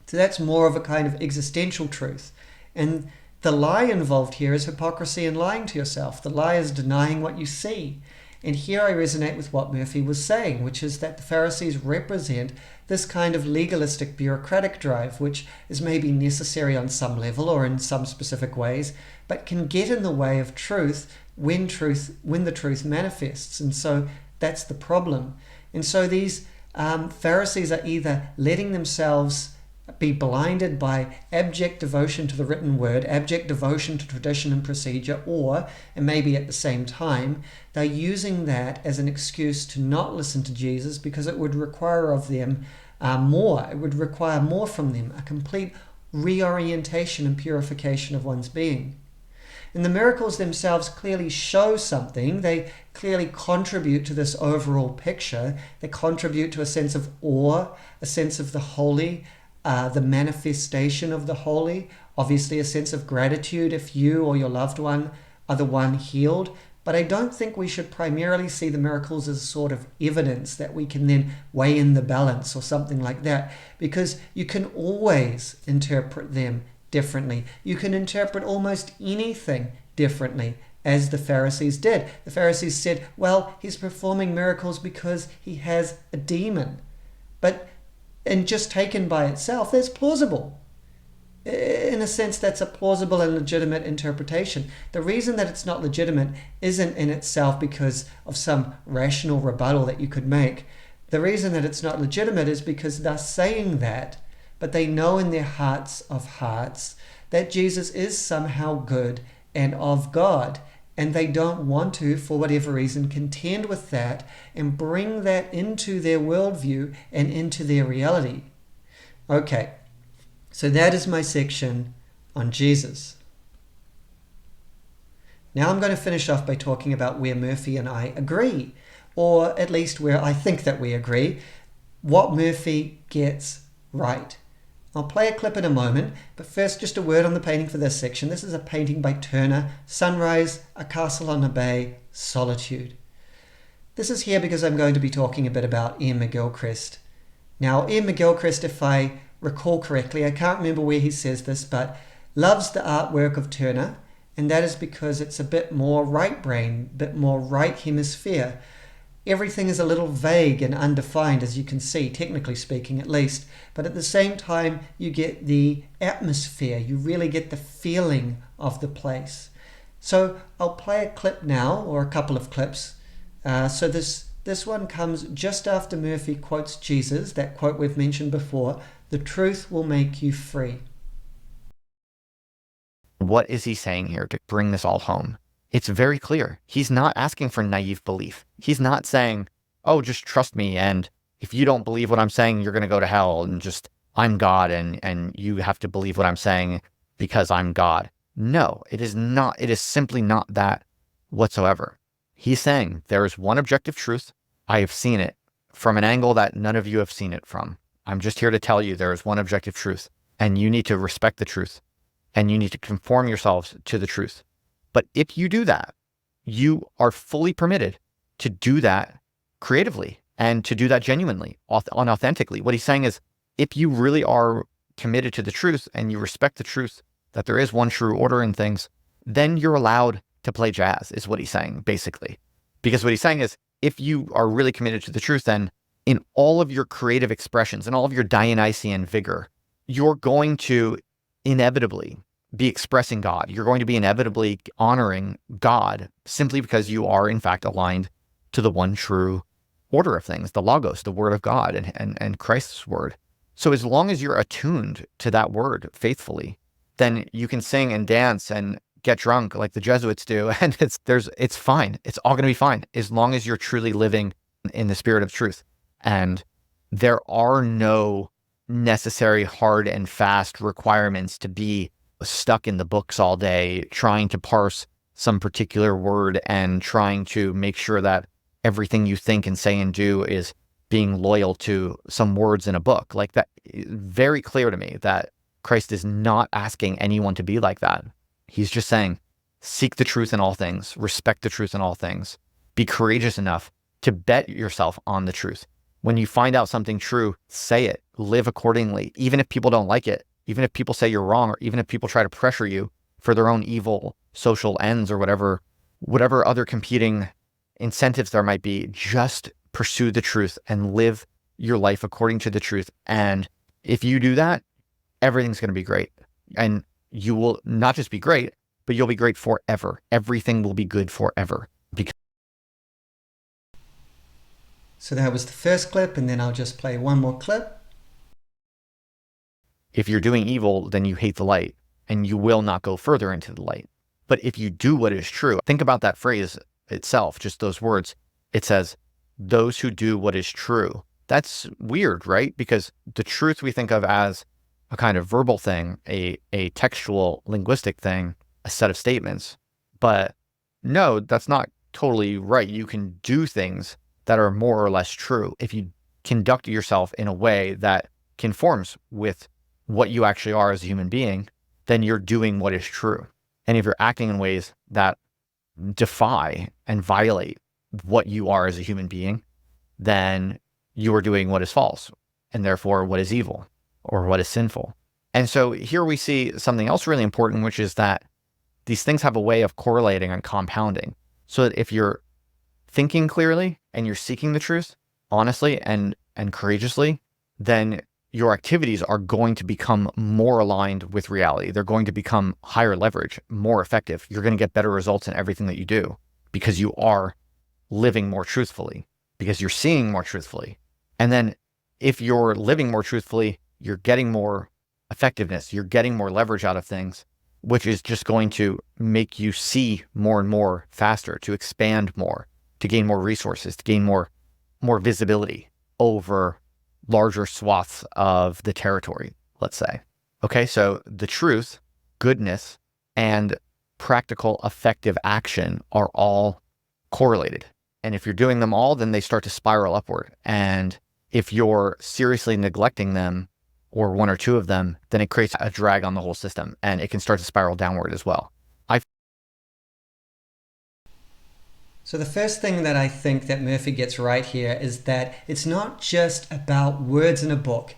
S1: So that's more of a kind of existential truth. And the lie involved here is hypocrisy and lying to yourself. The lie is denying what you see. And here I resonate with what Murphy was saying, which is that the Pharisees represent this kind of legalistic bureaucratic drive, which is maybe necessary on some level or in some specific ways, but can get in the way of truth when the truth manifests. And so that's the problem. And so these Pharisees are either letting themselves be blinded by abject devotion to the written word, abject devotion to tradition and procedure, or, and maybe at the same time, they're using that as an excuse to not listen to Jesus because it would require of them more. It would require more from them, a complete reorientation and purification of one's being. And the miracles themselves clearly show something. They clearly contribute to this overall picture. They contribute to a sense of awe, a sense of the holy, the manifestation of the holy, obviously a sense of gratitude if you or your loved one are the one healed. But I don't think we should primarily see the miracles as sort of evidence that we can then weigh in the balance or something like that, because you can always interpret them differently. You can interpret almost anything differently, as the Pharisees did. The Pharisees said, well, he's performing miracles because he has a demon. And just taken by itself, that's plausible. In a sense, that's a plausible and legitimate interpretation. The reason that it's not legitimate isn't in itself because of some rational rebuttal that you could make. The reason that it's not legitimate is because they're saying that, but they know in their hearts of hearts that Jesus is somehow good and of God. And they don't want to, for whatever reason, contend with that and bring that into their worldview and into their reality. Okay, so that is my section on Jesus. Now I'm going to finish off by talking about where Murphy and I agree, or at least where I think that we agree, what Murphy gets right. I'll play a clip in a moment, but first just a word on the painting for this section. This is a painting by Turner, Sunrise, A Castle on a Bay, Solitude. This is here because I'm going to be talking a bit about Ian McGilchrist. Now, Ian McGilchrist, if I recall correctly, I can't remember where he says this, but loves the artwork of Turner, and that is because it's a bit more right brain, a bit more right hemisphere. Everything is a little vague and undefined, as you can see, technically speaking at least. But at the same time, you get the atmosphere. You really get the feeling of the place. So I'll play a clip now, or a couple of clips. So this This one comes just after Murphy quotes Jesus, that quote we've mentioned before, "The truth will make you free."
S2: What is he saying here to bring this all home? It's very clear. He's not asking for naive belief. He's not saying, oh, just trust me, and if you don't believe what I'm saying, you're going to go to hell, and just, I'm God, and you have to believe what I'm saying because I'm God. No, it is not. It is simply not that whatsoever. He's saying there is one objective truth. I have seen it from an angle that none of you have seen it from. I'm just here to tell you there is one objective truth, and you need to respect the truth, and you need to conform yourselves to the truth. But if you do that, you are fully permitted to do that creatively and to do that genuinely, unauthentically. What he's saying is, if you really are committed to the truth and you respect the truth that there is one true order in things, then you're allowed to play jazz, is what he's saying, basically. Because what he's saying is, if you are really committed to the truth, then in all of your creative expressions and all of your Dionysian vigor, you're going to inevitably be expressing God. You're going to be inevitably honoring God simply because you are, in fact, aligned to the one true order of things, the Logos, the Word of God, and Christ's Word. So as long as you're attuned to that word faithfully, then you can sing and dance and get drunk like the Jesuits do, and it's fine. It's all going to be fine as long as you're truly living in the spirit of truth. And there are no necessary hard and fast requirements to be stuck in the books all day trying to parse some particular word and trying to make sure that everything you think and say and do is being loyal to some words in a book. Like that, very clear to me that Christ is not asking anyone to be like that. He's just saying, seek the truth in all things, respect the truth in all things, be courageous enough to bet yourself on the truth. When you find out something true, say it, live accordingly, even if people don't like it, even if people say you're wrong, or even if people try to pressure you for their own evil social ends or whatever other competing incentives there might be. Just pursue the truth and live your life according to the truth. And if you do that, everything's going to be great. And you will not just be great, but you'll be great forever. Everything will be good forever.
S1: So that was the first clip, and then I'll just play one more clip.
S2: If you're doing evil, then you hate the light, and you will not go further into the light. But if you do what is true, think about that phrase itself, just those words. It says, those who do what is true. That's weird, right? Because the truth we think of as a kind of verbal thing, a textual, linguistic thing, a set of statements. But no, that's not totally right. You can do things that are more or less true if you conduct yourself in a way that conforms with what you actually are as a human being. Then you're doing what is true. And if you're acting in ways that defy and violate what you are as a human being, then you are doing what is false, and therefore what is evil or what is sinful. And so here we see something else really important, which is that these things have a way of correlating and compounding. So that if you're thinking clearly and you're seeking the truth honestly and courageously, then your activities are going to become more aligned with reality. They're going to become higher leverage, more effective. You're going to get better results in everything that you do because you are living more truthfully, because you're seeing more truthfully. And then if you're living more truthfully, you're getting more effectiveness, you're getting more leverage out of things, which is just going to make you see more and more faster, to expand more, to gain more resources, to gain more visibility over larger swaths of the territory, let's say. Okay, so the truth, goodness, and practical effective action are all correlated. And if you're doing them all, then they start to spiral upward. And if you're seriously neglecting them, or one or two of them, then it creates a drag on the whole system, and it can start to spiral downward as well.
S1: So the first thing that I think that Murphy gets right here is that it's not just about words in a book,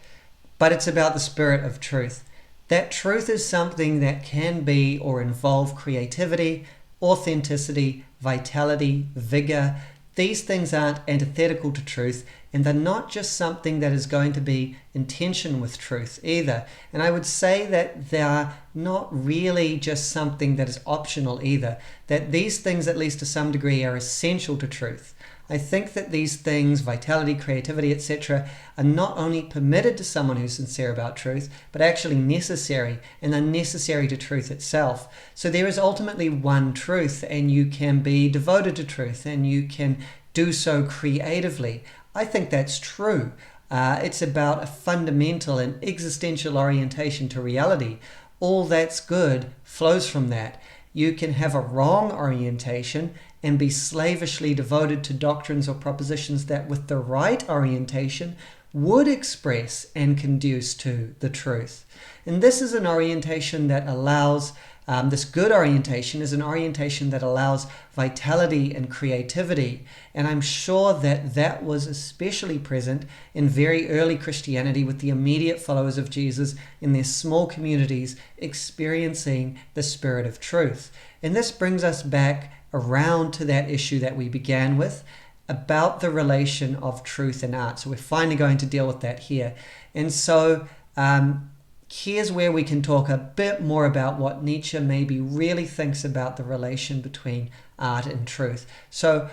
S1: but it's about the spirit of truth. That truth is something that can be or involve creativity, authenticity, vitality, vigor. These things aren't antithetical to truth, and they're not just something that is going to be in tension with truth either. And I would say that they are not really just something that is optional either, that these things, at least to some degree, are essential to truth. I think that these things, vitality, creativity, etc., are not only permitted to someone who's sincere about truth, but actually necessary, and are necessary to truth itself. So there is ultimately one truth, and you can be devoted to truth, and you can do so creatively. I think that's true. It's about a fundamental and existential orientation to reality. All that's good flows from that. You can have a wrong orientation and be slavishly devoted to doctrines or propositions that with the right orientation would express and conduce to the truth. And this is an orientation that allows, this good orientation is an orientation that allows vitality and creativity. And I'm sure that that was especially present in very early Christianity with the immediate followers of Jesus in their small communities experiencing the spirit of truth. And this brings us back around to that issue that we began with about the relation of truth and art. So we're finally going to deal with that here. And so here's where we can talk a bit more about what Nietzsche maybe really thinks about the relation between art and truth. So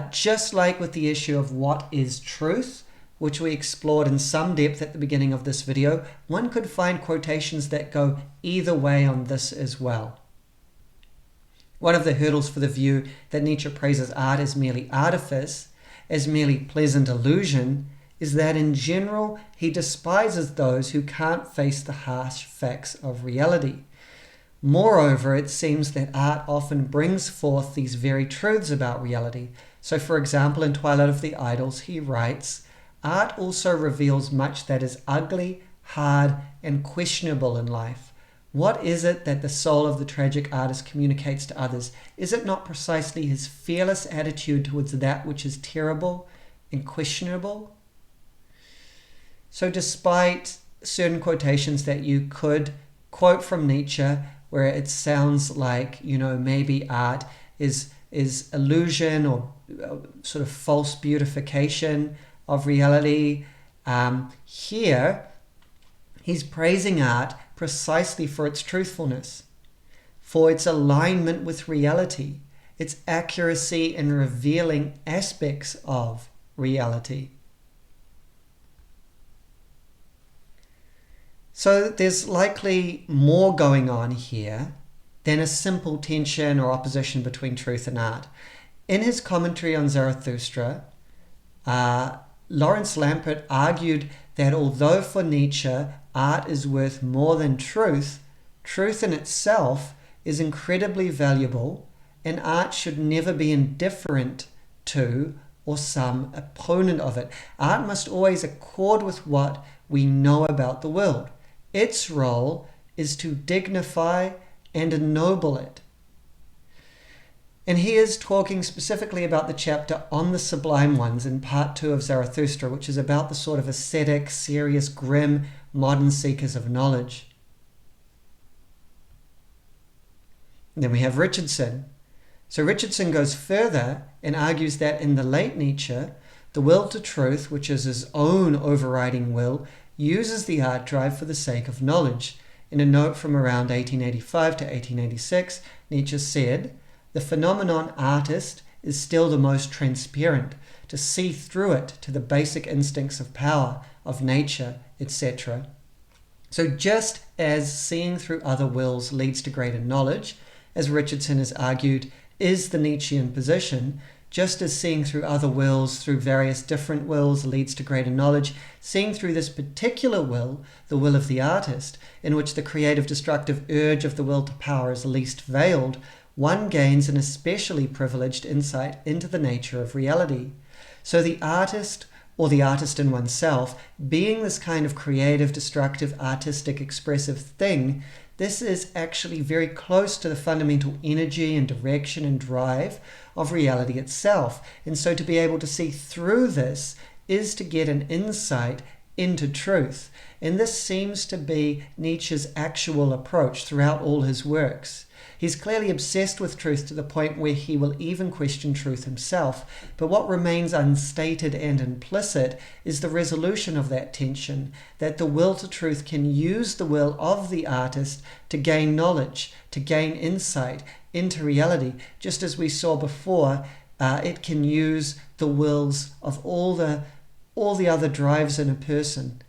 S1: just like with the issue of what is truth, which we explored in some depth at the beginning of this video, one could find quotations that go either way on this as well. One of the hurdles for the view that Nietzsche praises art as merely artifice, as merely pleasant illusion, is that in general he despises those who can't face the harsh facts of reality. Moreover, it seems that art often brings forth these very truths about reality. So for example, in Twilight of the Idols, he writes, "Art also reveals much that is ugly, hard, and questionable in life. What is it that the soul of the tragic artist communicates to others? Is it not precisely his fearless attitude towards that which is terrible and questionable?" So despite certain quotations that you could quote from Nietzsche, where it sounds like, maybe art is illusion or sort of false beautification of reality, here he's praising art precisely for its truthfulness, for its alignment with reality, its accuracy in revealing aspects of reality. So there's likely more going on here than a simple tension or opposition between truth and art. In his commentary on Zarathustra, Lawrence Lampert argued that although for Nietzsche art is worth more than truth, truth in itself is incredibly valuable, and art should never be indifferent to or some opponent of it. Art must always accord with what we know about the world. Its role is to dignify and ennoble it. And he is talking specifically about the chapter on the sublime ones in part 2 of Zarathustra, which is about the sort of ascetic, serious, grim, modern seekers of knowledge. And then we have Richardson. So Richardson goes further and argues that in the late Nietzsche, the will to truth, which is his own overriding will, uses the art drive for the sake of knowledge. In a note from around 1885 to 1886, Nietzsche said, "The phenomenon artist is still the most transparent, to see through it to the basic instincts of power, of nature, etc." So just as seeing through other wills leads to greater knowledge, as Richardson has argued is the Nietzschean position, just as seeing through other wills, through various different wills, leads to greater knowledge, seeing through this particular will, the will of the artist, in which the creative destructive urge of the will to power is least veiled, one gains an especially privileged insight into the nature of reality. So the artist, or the artist in oneself, being this kind of creative, destructive, artistic, expressive thing, this is actually very close to the fundamental energy and direction and drive of reality itself. And so to be able to see through this is to get an insight into truth. And this seems to be Nietzsche's actual approach throughout all his works. He's clearly obsessed with truth to the point where he will even question truth himself. But what remains unstated and implicit is the resolution of that tension, that the will to truth can use the will of the artist to gain knowledge, to gain insight into reality. Just as we saw before, It can use the wills of all the other drives in a person.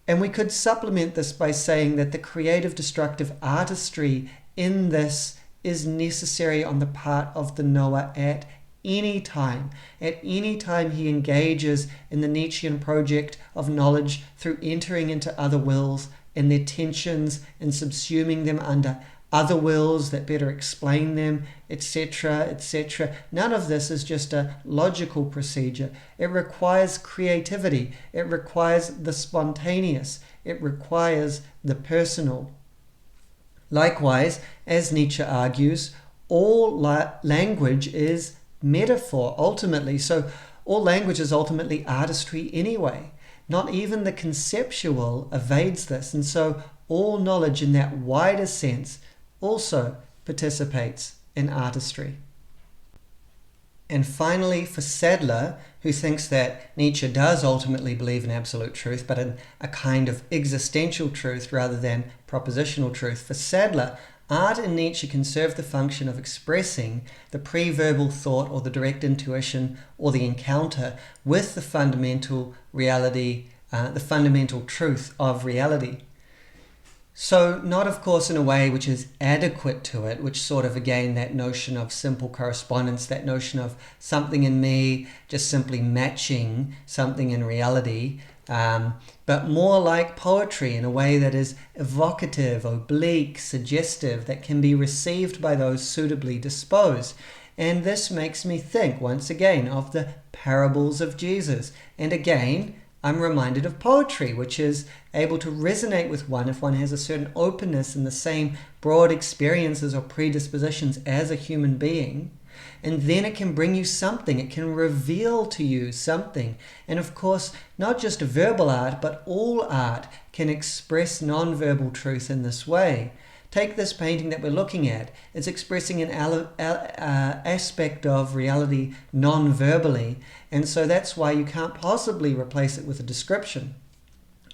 S1: And we could supplement this by saying that the creative destructive artistry in this is necessary on the part of the knower at any time. At any time he engages in the Nietzschean project of knowledge through entering into other wills and their tensions and subsuming them under other wills that better explain them, etc., etc. None of this is just a logical procedure. It requires creativity. It requires the spontaneous. It requires the personal. Likewise, as Nietzsche argues, all language is metaphor, ultimately. So all language is ultimately artistry anyway. Not even the conceptual evades this. And so all knowledge in that wider sense also participates in artistry. And finally, for Sadler, who thinks that Nietzsche does ultimately believe in absolute truth, but in a kind of existential truth rather than propositional truth, for Sadler, art in Nietzsche can serve the function of expressing the pre-verbal thought or the direct intuition or the encounter with the fundamental reality, the fundamental truth of reality. So not, of course, in a way which is adequate to it, which sort of, again, that notion of simple correspondence, that notion of something in me just simply matching something in reality, but more like poetry in a way that is evocative, oblique, suggestive, that can be received by those suitably disposed. And this makes me think, once again, of the parables of Jesus. And again, I'm reminded of poetry, which is able to resonate with one if one has a certain openness in the same broad experiences or predispositions as a human being. And then it can bring you something. It can reveal to you something. And of course, not just verbal art, but all art can express non-verbal truth in this way. Take this painting that we're looking at. It's expressing an aspect of reality non-verbally, and so that's why you can't possibly replace it with a description.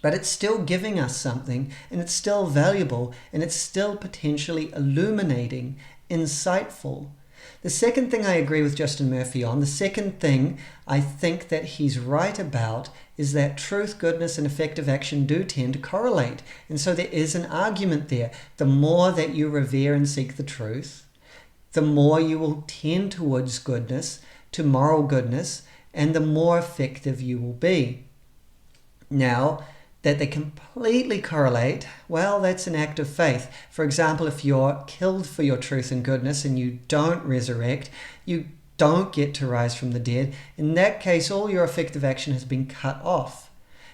S1: But it's still giving us something, and it's still valuable, and it's still potentially illuminating, insightful. The second thing I agree with Justin Murphy on, the second thing I think that he's right about, is that truth, goodness, and effective action do tend to correlate. And so there is an argument there. The more that you revere and seek the truth, the more you will tend towards goodness, to moral goodness, and the more effective you will be. Now, that they completely correlate, well, that's an act of faith. For example, if you're killed for your truth and goodness and you don't resurrect, you don't get to rise from the dead. In that case, all your effective action has been cut off.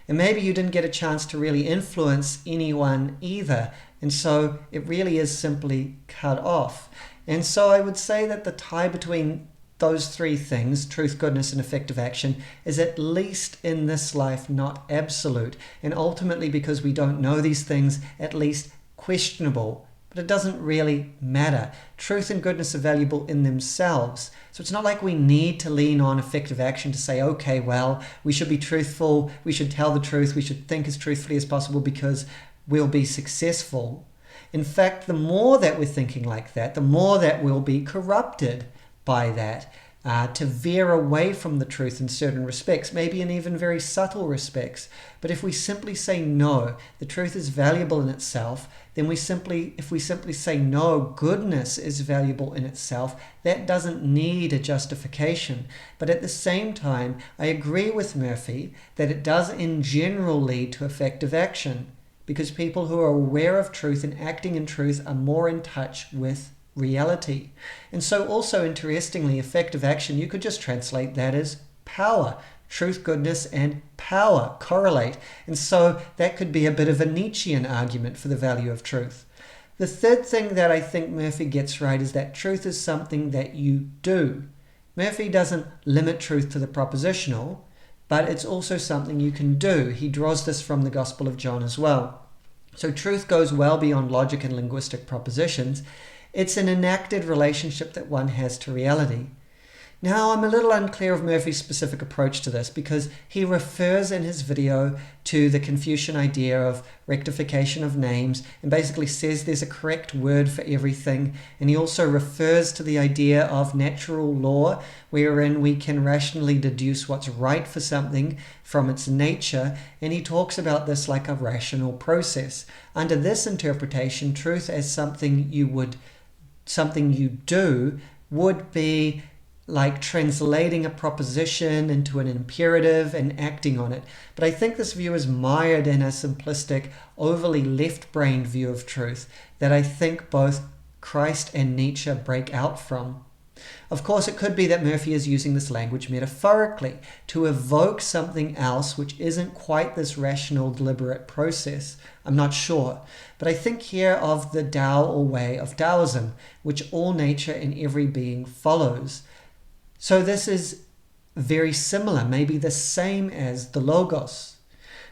S1: And maybe you didn't get a chance to really influence anyone either. And so it really is simply cut off. And so I would say that the tie between those three things, truth, goodness, and effective action, is at least in this life not absolute. And ultimately, because we don't know these things, at least questionable. But it doesn't really matter. Truth and goodness are valuable in themselves. So it's not like we need to lean on effective action to say, okay, well, we should be truthful, we should tell the truth, we should think as truthfully as possible because we'll be successful. In fact, the more that we're thinking like that, the more that we'll be corrupted by that, to veer away from the truth in certain respects, maybe in even very subtle respects. But if we simply say no, the truth is valuable in itself, then if we simply say no, goodness is valuable in itself, that doesn't need a justification. But at the same time, I agree with Murphy that it does in general lead to effective action, because people who are aware of truth and acting in truth are more in touch with reality. And so also, interestingly, effective action, you could just translate that as power. Truth, goodness, and power correlate. And so that could be a bit of a Nietzschean argument for the value of truth. The third thing that I think Murphy gets right is that truth is something that you do. Murphy doesn't limit truth to the propositional, but it's also something you can do. He draws this from the Gospel of John as well. So truth goes well beyond logic and linguistic propositions. It's an enacted relationship that one has to reality. Now, I'm a little unclear of Murphy's specific approach to this because he refers in his video to the Confucian idea of rectification of names and basically says there's a correct word for everything. And he also refers to the idea of natural law, wherein we can rationally deduce what's right for something from its nature. And he talks about this like a rational process. Under this interpretation, truth as something you do would be like translating a proposition into an imperative and acting on it. But I think this view is mired in a simplistic, overly left-brained view of truth that I think both Christ and Nietzsche break out from. Of course, it could be that Murphy is using this language metaphorically to evoke something else which isn't quite this rational, deliberate process. I'm not sure. But I think here of the Tao or way of Taoism, which all nature and every being follows. So this is very similar, maybe the same as the Logos.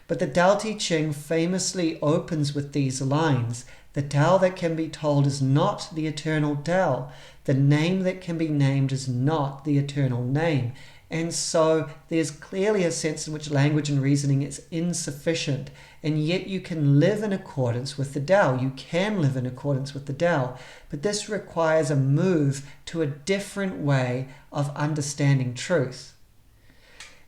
S1: But the Tao Te Ching famously opens with these lines: the Tao that can be told is not the eternal Tao. The name that can be named is not the eternal name. And so there's clearly a sense in which language and reasoning is insufficient, and yet you can live in accordance with the Tao. You can live in accordance with the Tao, but this requires a move to a different way of understanding truth.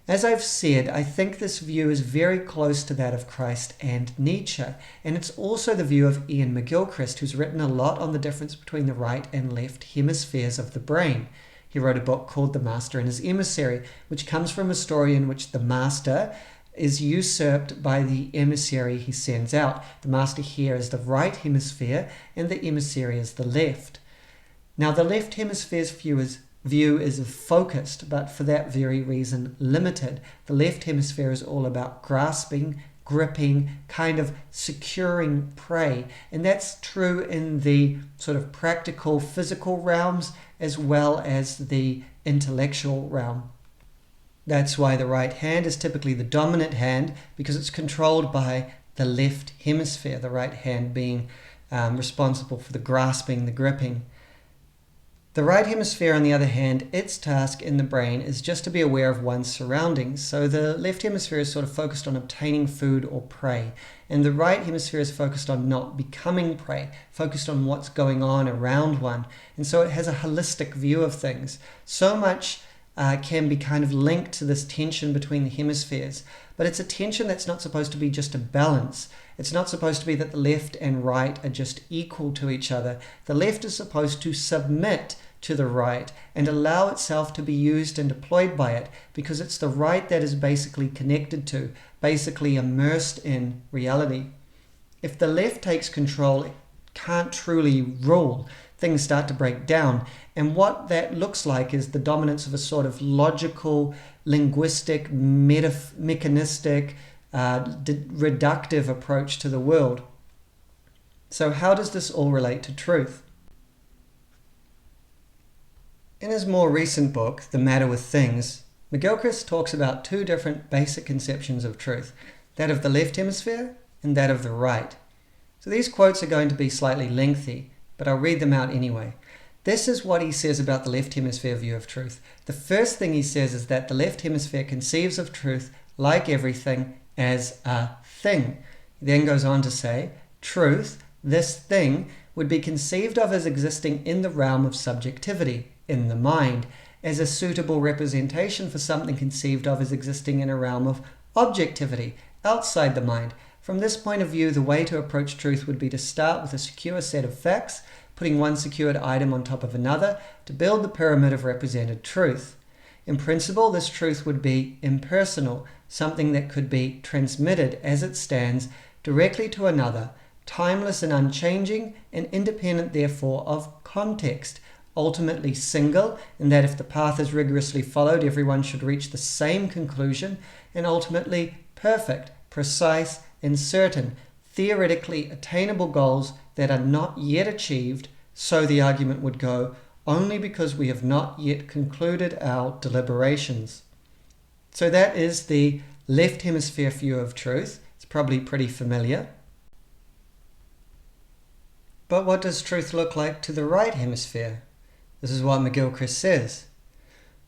S1: As I've said, I think this view is very close to that of Christ and Nietzsche, and it's also the view of Ian McGilchrist, who's written a lot on the difference between the right and left hemispheres of the brain. He wrote a book called The Master and His Emissary, which comes from a story in which the master is usurped by the emissary he sends out. The master here is the right hemisphere, and the emissary is the left. Now, the left hemisphere's view is focused, but for that very reason limited. The left hemisphere is all about grasping, gripping, kind of securing prey. And that's true in the sort of practical, physical realms as well as the intellectual realm. That's why the right hand is typically the dominant hand, because it's controlled by the left hemisphere, the right hand being responsible for the grasping, the gripping. The right hemisphere, on the other hand, its task in the brain is just to be aware of one's surroundings. So the left hemisphere is sort of focused on obtaining food or prey, and the right hemisphere is focused on not becoming prey, focused on what's going on around one. And so it has a holistic view of things. So much can be kind of linked to this tension between the hemispheres, but it's a tension that's not supposed to be just a balance. It's not supposed to be that the left and right are just equal to each other. The left is supposed to submit to the right and allow itself to be used and deployed by it, because it's the right that is basically connected to, basically immersed in reality. If the left takes control, it can't truly rule. Things start to break down. And what that looks like is the dominance of a sort of logical, linguistic, mechanistic, reductive approach to the world. So how does this all relate to truth? In his more recent book, The Matter with Things, McGilchrist talks about two different basic conceptions of truth, that of the left hemisphere and that of the right. So these quotes are going to be slightly lengthy, but I'll read them out anyway. This is what he says about the left hemisphere view of truth. The first thing he says is that the left hemisphere conceives of truth, like everything, as a thing. He then goes on to say, truth, this thing, would be conceived of as existing in the realm of subjectivity, in the mind, as a suitable representation for something conceived of as existing in a realm of objectivity, outside the mind. From this point of view, the way to approach truth would be to start with a secure set of facts, putting one secured item on top of another, to build the pyramid of represented truth. In principle, this truth would be impersonal, something that could be transmitted as it stands directly to another, timeless and unchanging, and independent therefore of context, ultimately single, in that if the path is rigorously followed, everyone should reach the same conclusion, and ultimately perfect, precise, and certain, theoretically attainable goals that are not yet achieved, so the argument would go, only because we have not yet concluded our deliberations. So that is the left hemisphere view of truth. It's probably pretty familiar. But what does truth look like to the right hemisphere? This is what McGilchrist says.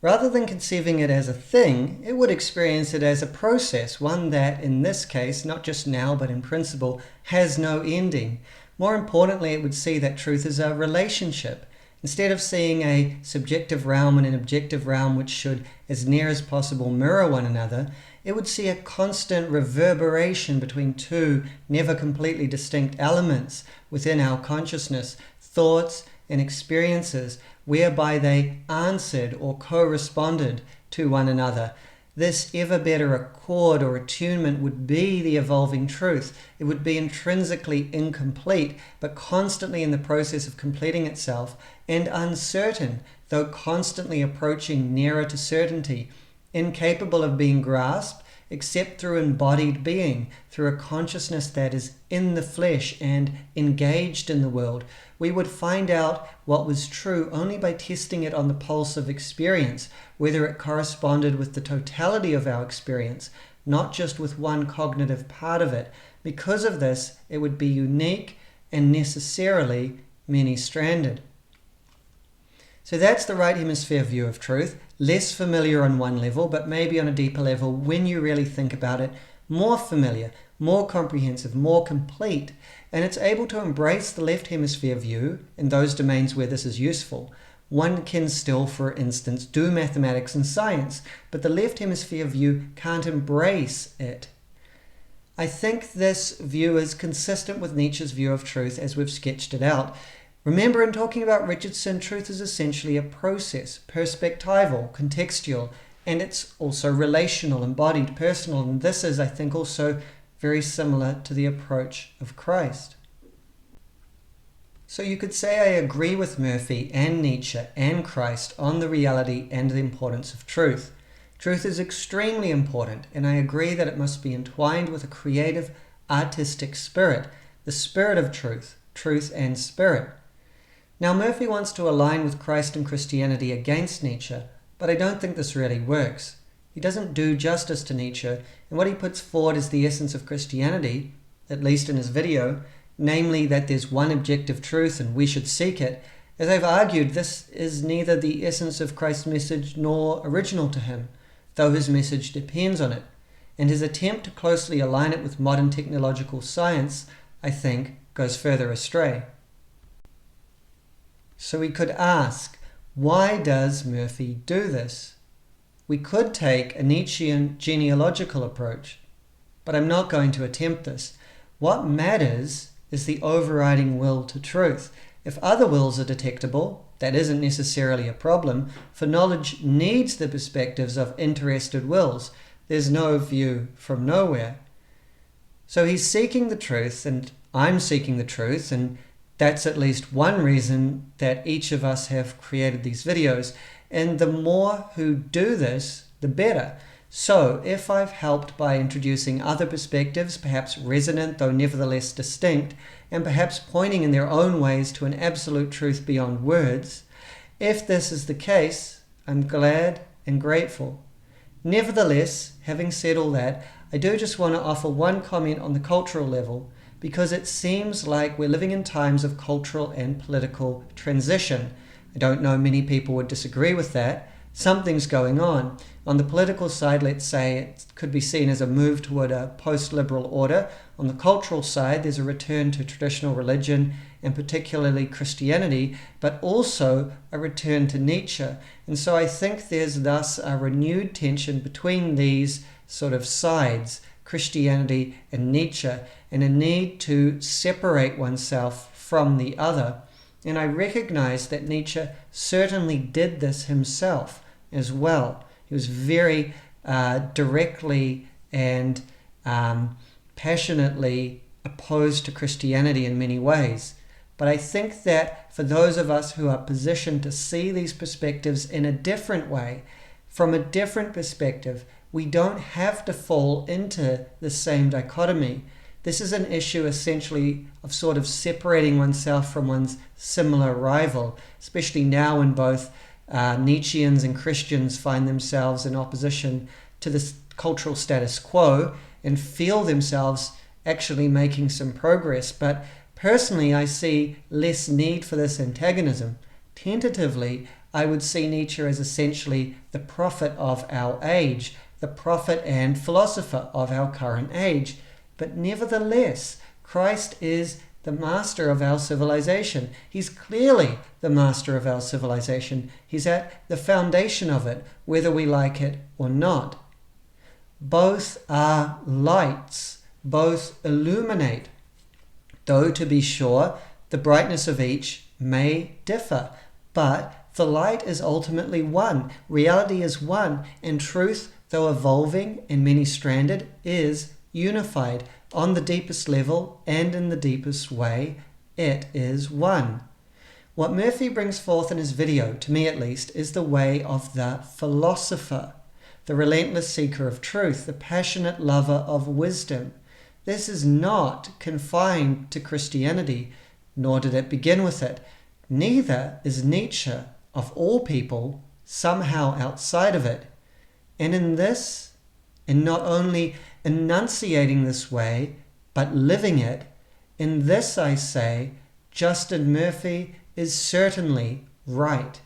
S1: Rather than conceiving it as a thing, it would experience it as a process, one that, in this case, not just now but in principle, has no ending. More importantly, it would see that truth is a relationship. Instead of seeing a subjective realm and an objective realm which should, as near as possible, mirror one another, it would see a constant reverberation between two never completely distinct elements within our consciousness, thoughts and experiences, whereby they answered or corresponded to one another. This ever better accord or attunement would be the evolving truth. It would be intrinsically incomplete, but constantly in the process of completing itself, and uncertain, though constantly approaching nearer to certainty, incapable of being grasped except through embodied being, through a consciousness that is in the flesh and engaged in the world. We would find out what was true only by testing it on the pulse of experience, whether it corresponded with the totality of our experience, not just with one cognitive part of it. Because of this, it would be unique and necessarily many-stranded. So that's the right hemisphere view of truth, less familiar on one level, but maybe on a deeper level, when you really think about it, more familiar, more comprehensive, more complete, and it's able to embrace the left hemisphere view in those domains where this is useful. One can still, for instance, do mathematics and science, but the left hemisphere view can't embrace it. I think this view is consistent with Nietzsche's view of truth as we've sketched it out. Remember, in talking about Richardson, truth is essentially a process, perspectival, contextual, and it's also relational, embodied, personal, and this is, I think, also very similar to the approach of Christ. So you could say I agree with Murphy and Nietzsche and Christ on the reality and the importance of truth. Truth is extremely important, and I agree that it must be entwined with a creative, artistic spirit, the spirit of truth, truth and spirit. Now, Murphy wants to align with Christ and Christianity against Nietzsche, but I don't think this really works. He doesn't do justice to Nietzsche, and what he puts forward is the essence of Christianity, at least in his video, namely that there's one objective truth and we should seek it. As I've argued, this is neither the essence of Christ's message nor original to him, though his message depends on it, and his attempt to closely align it with modern technological science, I think, goes further astray. So we could ask, why does Murphy do this? We could take a Nietzschean genealogical approach, but I'm not going to attempt this. What matters is the overriding will to truth. If other wills are detectable, that isn't necessarily a problem, for knowledge needs the perspectives of interested wills. There's no view from nowhere. So he's seeking the truth, and I'm seeking the truth, and that's at least one reason that each of us have created these videos. And the more who do this, the better. So if I've helped by introducing other perspectives, perhaps resonant though nevertheless distinct, and perhaps pointing in their own ways to an absolute truth beyond words, if this is the case, I'm glad and grateful. Nevertheless, having said all that, I do just want to offer one comment on the cultural level, because it seems like we're living in times of cultural and political transition. I don't know many people would disagree with that. Something's going on. On the political side, let's say it could be seen as a move toward a post-liberal order. On the cultural side, there's a return to traditional religion, and particularly Christianity, but also a return to Nietzsche. And so I think there's thus a renewed tension between these sort of sides, Christianity and Nietzsche, and a need to separate oneself from the other. And I recognize that Nietzsche certainly did this himself as well. He was very directly and passionately opposed to Christianity in many ways. But I think that for those of us who are positioned to see these perspectives in a different way, from a different perspective, we don't have to fall into the same dichotomy. This is an issue essentially of sort of separating oneself from one's similar rival, especially now when both Nietzscheans and Christians find themselves in opposition to this cultural status quo and feel themselves actually making some progress. But personally, I see less need for this antagonism. Tentatively, I would see Nietzsche as essentially the prophet of our age, the prophet and philosopher of our current age. But nevertheless, Christ is the master of our civilization. He's clearly the master of our civilization. He's at the foundation of it, whether we like it or not. Both are lights, both illuminate, though to be sure, the brightness of each may differ, but the light is ultimately one, reality is one, and truth, though evolving and many-stranded, is unified. On the deepest level and in the deepest way, it is one. What Murphy brings forth in his video, to me at least, is the way of the philosopher, the relentless seeker of truth, the passionate lover of wisdom. This is not confined to Christianity, nor did it begin with it. Neither is Nietzsche, of all people, somehow outside of it. And in this, in not only enunciating this way, but living it, in this I say, Justin Murphy is certainly right.